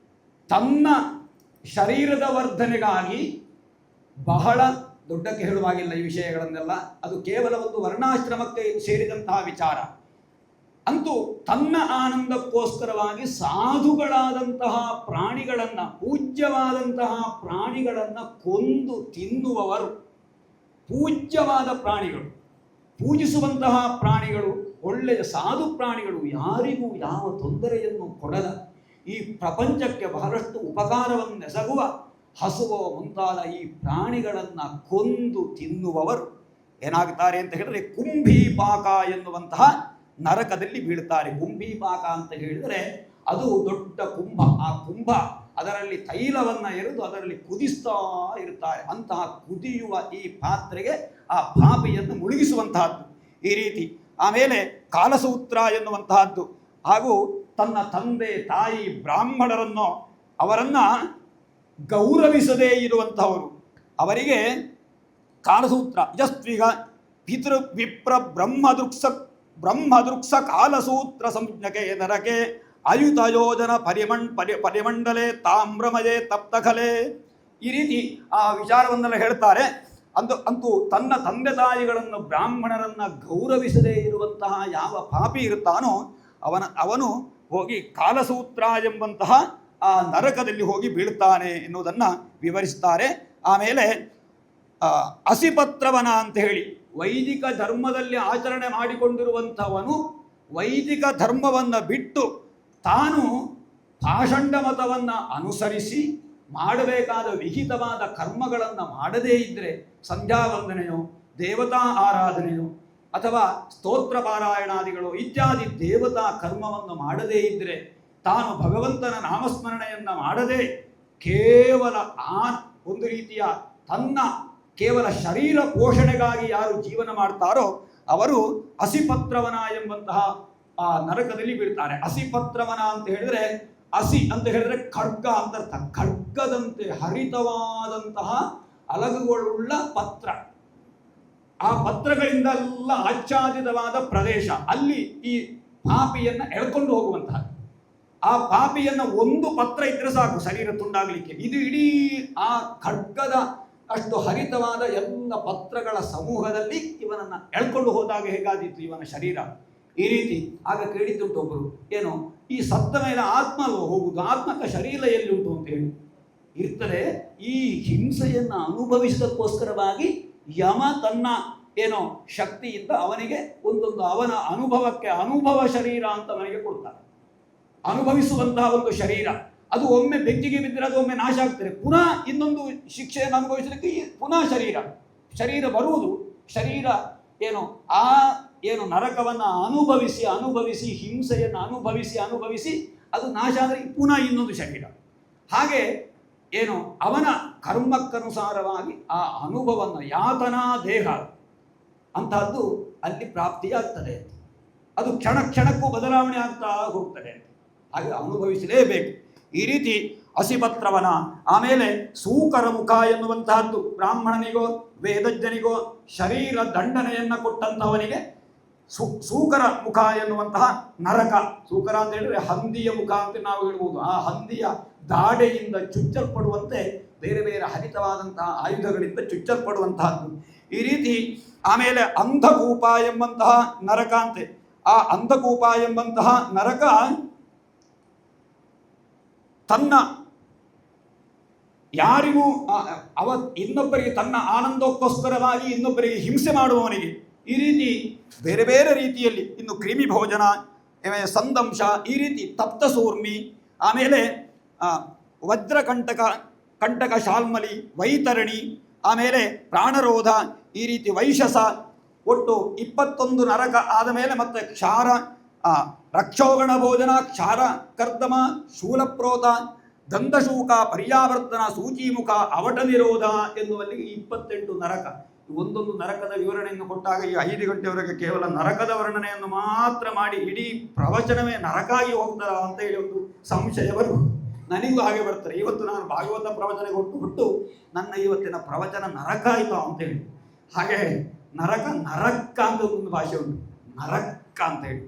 ತನ್ನ ಶರೀರದ ವರ್ಧನೆಗಾಗಿ ಬಹಳ ದೊಡ್ಡಕ್ಕೆ ಹೇಳುವಾಗಿಲ್ಲ ಈ ವಿಷಯಗಳನ್ನೆಲ್ಲ. ಅದು ಕೇವಲ ಒಂದು ವರ್ಣಾಶ್ರಮಕ್ಕೆ ಸೇರಿದಂತಹ ವಿಚಾರ. ಅಂತೂ ತನ್ನ ಆನಂದಕ್ಕೋಸ್ಕರವಾಗಿ ಸಾಧುಗಳಾದಂತಹ ಪ್ರಾಣಿಗಳನ್ನು, ಪೂಜ್ಯವಾದಂತಹ ಪ್ರಾಣಿಗಳನ್ನು ಕೊಂದು ತಿನ್ನುವವರು, ಪೂಜ್ಯವಾದ ಪ್ರಾಣಿಗಳು, ಪೂಜಿಸುವಂತಹ ಪ್ರಾಣಿಗಳು, ಒಳ್ಳೆಯ ಸಾಧು ಪ್ರಾಣಿಗಳು, ಯಾರಿಗೂ ಯಾವ ತೊಂದರೆಯನ್ನು ಕೊಡದ, ಈ ಪ್ರಪಂಚಕ್ಕೆ ಬಹಳಷ್ಟು ಉಪಕಾರವನ್ನೆಸಗುವ ಹಸುವ ಮುಂತಾದ ಈ ಪ್ರಾಣಿಗಳನ್ನು ಕೊಂದು ತಿನ್ನುವವರು ಏನಾಗ್ತಾರೆ ಅಂತ ಹೇಳಿದ್ರೆ ಕುಂಭೀಪಾಕ ಎನ್ನುವಂತಹ ನರಕದಲ್ಲಿ ಬೀಳ್ತಾರೆ. ಕುಂಭೀಪಾಕ ಅಂತ ಹೇಳಿದರೆ ಅದು ದೊಡ್ಡ ಕುಂಭ. ಆ ಕುಂಭ ಅದರಲ್ಲಿ ತೈಲವನ್ನು ಎರೆದು ಅದರಲ್ಲಿ ಕುದಿಸ್ತಾ ಇರ್ತಾರೆ. ಅಂತಹ ಕುದಿಯುವ ಈ ಪಾತ್ರೆಗೆ ಆ ಪಾಪಿಯನ್ನು ಮುಳುಗಿಸುವಂತಹದ್ದು ಈ ರೀತಿ. ಆಮೇಲೆ ಕಾಲಸೂತ್ರ ಎನ್ನುವಂತಹದ್ದು, ಹಾಗೂ ತನ್ನ ತಂದೆ ತಾಯಿ ಬ್ರಾಹ್ಮಣರನ್ನು ಅವರನ್ನು ಗೌರವಿಸದೇ ಇರುವಂತಹವರು, ಅವರಿಗೆ ಕಾಲಸೂತ್ರ ಯಸ್ತ್ವಿಗ ಪಿತೃ ವಿಪ್ರ ಬ್ರಹ್ಮದೃಕ್ಸ ಕಾಲಸೂತ್ರ ಸಂಜ್ಞಕೆ ನರಕೆ ಅಯುತ ಯೋಜನ ಪರಿಮಂಡಲೆ ತಾಮ್ರಮಯೇ ತಪ್ತಕಲೆ. ಈ ರೀತಿ ಆ ವಿಚಾರವನ್ನೆಲ್ಲ ಹೇಳ್ತಾರೆ. ಅಂತೂ ತನ್ನ ತಂದೆ ತಾಯಿಗಳನ್ನು, ಬ್ರಾಹ್ಮಣರನ್ನು ಗೌರವಿಸದೇ ಇರುವಂತಹ ಯಾವ ಪಾಪಿ ಇರುತ್ತಾನೋ ಅವನು ಹೋಗಿ ಕಾಲಸೂತ್ರ ಎಂಬಂತಹ ಆ ನರಕದಲ್ಲಿ ಹೋಗಿ ಬೀಳ್ತಾನೆ ಎನ್ನುವುದನ್ನು ವಿವರಿಸ್ತಾರೆ. ಆಮೇಲೆ ಅಸಿಪತ್ರವನ ಅಂತ ಹೇಳಿ, ವೈದಿಕ ಧರ್ಮದಲ್ಲಿ ಆಚರಣೆ ಮಾಡಿಕೊಂಡಿರುವಂಥವನು ವೈದಿಕ ಧರ್ಮವನ್ನು ಬಿಟ್ಟು ತಾನು ಪಾಷಂಡ ಮತವನ್ನು ಅನುಸರಿಸಿ ಮಾಡಬೇಕಾದ ವಿಹಿತವಾದ ಕರ್ಮಗಳನ್ನು ಮಾಡದೇ ಇದ್ದರೆ, ಸಂಧ್ಯಾವಂದನೆಯೋ ದೇವತಾ ಆರಾಧನೆಯೋ ಅಥವಾ ಸ್ತೋತ್ರ ಪಾರಾಯಣಾದಿಗಳು ಇತ್ಯಾದಿ ದೇವತಾ ಕರ್ಮವನ್ನು ಮಾಡದೇ ಇದ್ದರೆ, ತಾನು ಭಗವಂತನ ನಾಮಸ್ಮರಣೆಯನ್ನು ಮಾಡದೆ ಕೇವಲ ಆ ಒಂದು ರೀತಿಯ ತನ್ನ ಕೇವಲ ಶರೀರ ಪೋಷಣೆಗಾಗಿ ಯಾರು ಜೀವನ ಮಾಡ್ತಾರೋ ಅವರು ಅಸಿಪತ್ರವನ ಎಂಬಂತಹ ಆ ನರಕದಲ್ಲಿ ಬೀಳ್ತಾರೆ. ಅಸಿಪತ್ರವನ ಅಂತ ಹೇಳಿದ್ರೆ, ಅಸಿ ಅಂತ ಹೇಳಿದ್ರೆ ಖಡ್ಗ ಅಂತ ಅರ್ಥ. ಖಡ್ಗದಂತೆ ಹರಿತವಾದಂತಹ ಅಲಗುಗಳುಳ್ಳ ಪತ್ರ, ಆ ಪತ್ರಗಳಿಂದೆಲ್ಲ ಆಚ್ಛಾದಿತವಾದ ಪ್ರದೇಶ, ಅಲ್ಲಿ ಈ ಪಾಪಿಯನ್ನು ಎಳ್ಕೊಂಡು ಹೋಗುವಂತಹ, ಆ ಪಾಪಿಯನ್ನು ಒಂದು ಪತ್ರ ಇದ್ರೆ ಸಾಕು ಶರೀರ ತುಂಡಾಗಲಿಕ್ಕೆ. ಇದು ಇಡೀ ಆ ಖಡ್ಗದ ಅಷ್ಟು ಹರಿತವಾದ ಎಲ್ಲ ಪತ್ರಗಳ ಸಮೂಹದಲ್ಲಿ ಇವನನ್ನು ಎಳ್ಕೊಂಡು ಹೋದಾಗ ಹೇಗಾದೀತು ಇವನ ಶರೀರ. ಈ ರೀತಿ ಆಗ ಕೇಳಿದ್ದುಂಟು ಒಬ್ಬರು, ಏನು ಈ ಸತ್ತ ಮೇಲೆ ಆತ್ಮ ಹೋಗುವುದು, ಆತ್ಮಕ ಶರೀರ ಎಲ್ಲಿ ಉಂಟು ಅಂತ ಹೇಳಿ ಇರ್ತದೆ. ಈ ಹಿಂಸೆಯನ್ನು ಅನುಭವಿಸೋದಕ್ಕೋಸ್ಕರವಾಗಿ ಯಮ ತನ್ನ ಏನೋ ಶಕ್ತಿಯಿಂದ ಅವನಿಗೆ ಒಂದೊಂದು ಅವನ ಅನುಭವಕ್ಕೆ ಅನುಭವ ಶರೀರ ಅಂತ ಅವನಿಗೆ ಕೊಡ್ತಾರೆ. ಅನುಭವಿಸುವಂತಹ ಒಂದು ಶರೀರ, ಅದು ಒಮ್ಮೆ ಬೆಂಕಿಗೆ ಬಿದ್ದರೆ ಅದು ಒಮ್ಮೆ ನಾಶ ಆಗ್ತದೆ, ಪುನಃ ಇನ್ನೊಂದು ಶಿಕ್ಷೆಯನ್ನು ಅನುಭವಿಸಲಿಕ್ಕೆ ಪುನಃ ಶರೀರ ಬರುವುದು. ಶರೀರ ಏನು ನರಕವನ್ನು ಅನುಭವಿಸಿ ಹಿಂಸೆಯನ್ನು ಅನುಭವಿಸಿ ಅದು ನಾಶ ಆದರೆ ಪುನಃ ಇನ್ನೊಂದು ಶರೀರ. ಹಾಗೆ ಅವನ ಕರ್ಮಕ್ಕನುಸಾರವಾಗಿ ಆ ಅನುಭವವನ್ನು, ಯಾತನಾ ದೇಹ ಅಂತಹದ್ದು ಅಲ್ಲಿ ಪ್ರಾಪ್ತಿಯಾಗ್ತದೆ. ಅದು ಕ್ಷಣಕ್ಕೂ ಬದಲಾವಣೆ ಆಗ್ತಾ ಹೋಗ್ತದೆ. ಹಾಗೆ ಅನುಭವಿಸಲೇಬೇಕು. ಈ ರೀತಿ ಅಸಿಪತ್ರವನ. ಆಮೇಲೆ ಸೂಕರ ಮುಖ ಎನ್ನುವಂತಹದ್ದು, ಬ್ರಾಹ್ಮಣನಿಗೋ ವೇದಜ್ಞನಿಗೋ ಶರೀರ ದಂಡನೆಯನ್ನು ಕೊಟ್ಟಂತಹವನಿಗೆ ಸೂಕರ ಮುಖ ಎನ್ನುವಂತಹ ನರಕ. ಸೂಕರ ಅಂತ ಹೇಳಿದ್ರೆ ಹಂದಿಯ ಮುಖ ಅಂತ ನಾವು ಹೇಳ್ಬೋದು. ಆ ಹಂದಿಯ ದಾಡೆಯಿಂದ ಚುಚ್ಚಲ್ಪಡುವಂತೆ ಬೇರೆ ಬೇರೆ ಹರಿತವಾದಂತಹ ಆಯುಧಗಳಿಂದ ಚುಚ್ಚಲ್ಪಡುವಂತಹದ್ದು ಈ ರೀತಿ. ಆಮೇಲೆ ಅಂಧಕೂಪ ಎಂಬಂತಹ ನರಕ ಅಂತೆ. ಆ ಅಂಧಕೂಪ ಎಂಬಂತಹ ನರಕ ತನ್ನ ಯಾರಿಗೂ ಇನ್ನೊಬ್ಬರಿಗೆ ತನ್ನ ಆನಂದಕ್ಕೋಸ್ಕರವಾಗಿ ಇನ್ನೊಬ್ಬರಿಗೆ ಹಿಂಸೆ ಮಾಡುವವನಿಗೆ ಈ ರೀತಿ ಬೇರೆ ಬೇರೆ ರೀತಿಯಲ್ಲಿ, ಇನ್ನು ಕ್ರಿಮಿ ಭೋಜನ, ಸಂದಂಶ, ಈ ರೀತಿ ತಪ್ತಸೂರ್ಮಿ, ಆಮೇಲೆ ಕಂಟಕ ಶಾಲ್ಮಲಿ, ವೈತರಣಿ, ಆಮೇಲೆ ಪ್ರಾಣರೋಧ, ಈ ರೀತಿ ವೈಶಸ, ಒಟ್ಟು 21 ನರಕ ಆದ ಮೇಲೆ ಮತ್ತೆ ಕ್ಷಾರ, ರಕ್ಷೋಗಣ ಭೋಜನ, ಕ್ಷಾರ ಕರ್ದಮ, ಶೂಲಪ್ರೋತ, ದಂತಶೂಕ, ಪರ್ಯಾವರ್ತನ, ಸೂಚಿಮುಖ, ಅವಟ ನಿರೋಧ ಎನ್ನುವಲ್ಲಿ 28 ನರಕ. ಒಂದೊಂದು ನರಕದ ವಿವರಣೆಯನ್ನು ಕೊಟ್ಟಾಗ ಈ 5 ಗಂಟೆವರೆಗೆ ಕೇವಲ ನರಕದ ವರ್ಣನೆಯನ್ನು ಮಾತ್ರ ಮಾಡಿ ಇಡೀ ಪ್ರವಚನವೇ ನರಕಾಗಿ ಹೋಗ್ತಾರ ಅಂತ ಹೇಳಿ ಒಂದು ಸಂಶಯ ಬರುವುದು. ನನಗೂ ಹಾಗೆ ಬರ್ತಾರೆ. ಇವತ್ತು ನಾನು ಭಾಗವತ ಪ್ರವಚನ ಕೊಟ್ಟು ನನ್ನ ಇವತ್ತಿನ ಪ್ರವಚನ ನರಕ ಆಯಿತು ಅಂತೇಳಿ. ಹಾಗೆ ನರಕ ಅಂತ ಒಂದು ಭಾಷೆ ಉಂಟು, ನರಕ ಅಂತೇಳಿ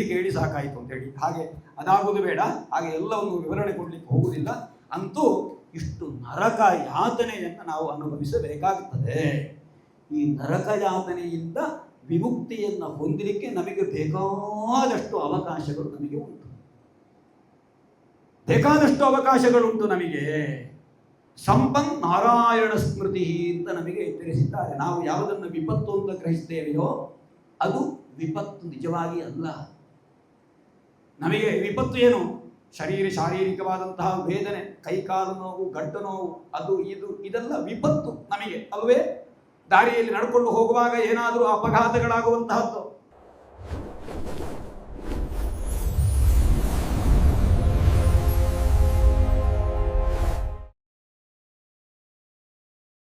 ಕೇಳಿ ಸಾಕಾಯಿತು ಅಂತೇಳಿ. ಹಾಗೆ ಅದಾಗುವುದು ಬೇಡ. ಹಾಗೆ ಎಲ್ಲವನ್ನು ವಿವರಣೆ ಕೊಡಲಿಕ್ಕೆ ಹೋಗುವುದಿಲ್ಲ. ಅಂತೂ ಇಷ್ಟು ನರಕ ಯಾತನೆಯನ್ನು ನಾವು ಅನುಭವಿಸಬೇಕಾಗುತ್ತದೆ. ಈ ನರಕ ಯಾತನೆಯಿಂದ ವಿಮುಕ್ತಿಯನ್ನು ಹೊಂದಲಿಕ್ಕೆ ನಮಗೆ ಬೇಕಾದಷ್ಟು ಅವಕಾಶಗಳು ನಮಗೆ ಉಂಟು. ಬೇಕಾದಷ್ಟು ಅವಕಾಶಗಳುಂಟು ನಮಗೆ. ಸಂಪನ್ ನಾರಾಯಣ ಸ್ಮೃತಿ ಅಂತ ನಮಗೆ ತಿಳಿಸಿದ್ದಾರೆ. ನಾವು ಯಾವುದನ್ನು ವಿಪತ್ತು ಅಂತ ಗ್ರಹಿಸ್ತೇವೆಯೋ ಅದು ವಿಪತ್ತು ನಿಜವಾಗಿ ಅಲ್ಲ. ನಮಗೆ ವಿಪತ್ತು ಏನು? ಶಾರೀರಿಕವಾದಂತಹ ವೇದನೆ, ಕೈಕಾಲು ನೋವು, ಗಡ್ಡ ನೋವು, ಅದು ಇದೆಲ್ಲ ವಿಪತ್ತು ನಮಗೆ ಅಲ್ವೇ? ದಾರಿಯಲ್ಲಿ ನಡ್ಕೊಂಡು ಹೋಗುವಾಗ ಏನಾದರೂ ಅಪಘಾತಗಳಾಗುವಂತಹದ್ದು,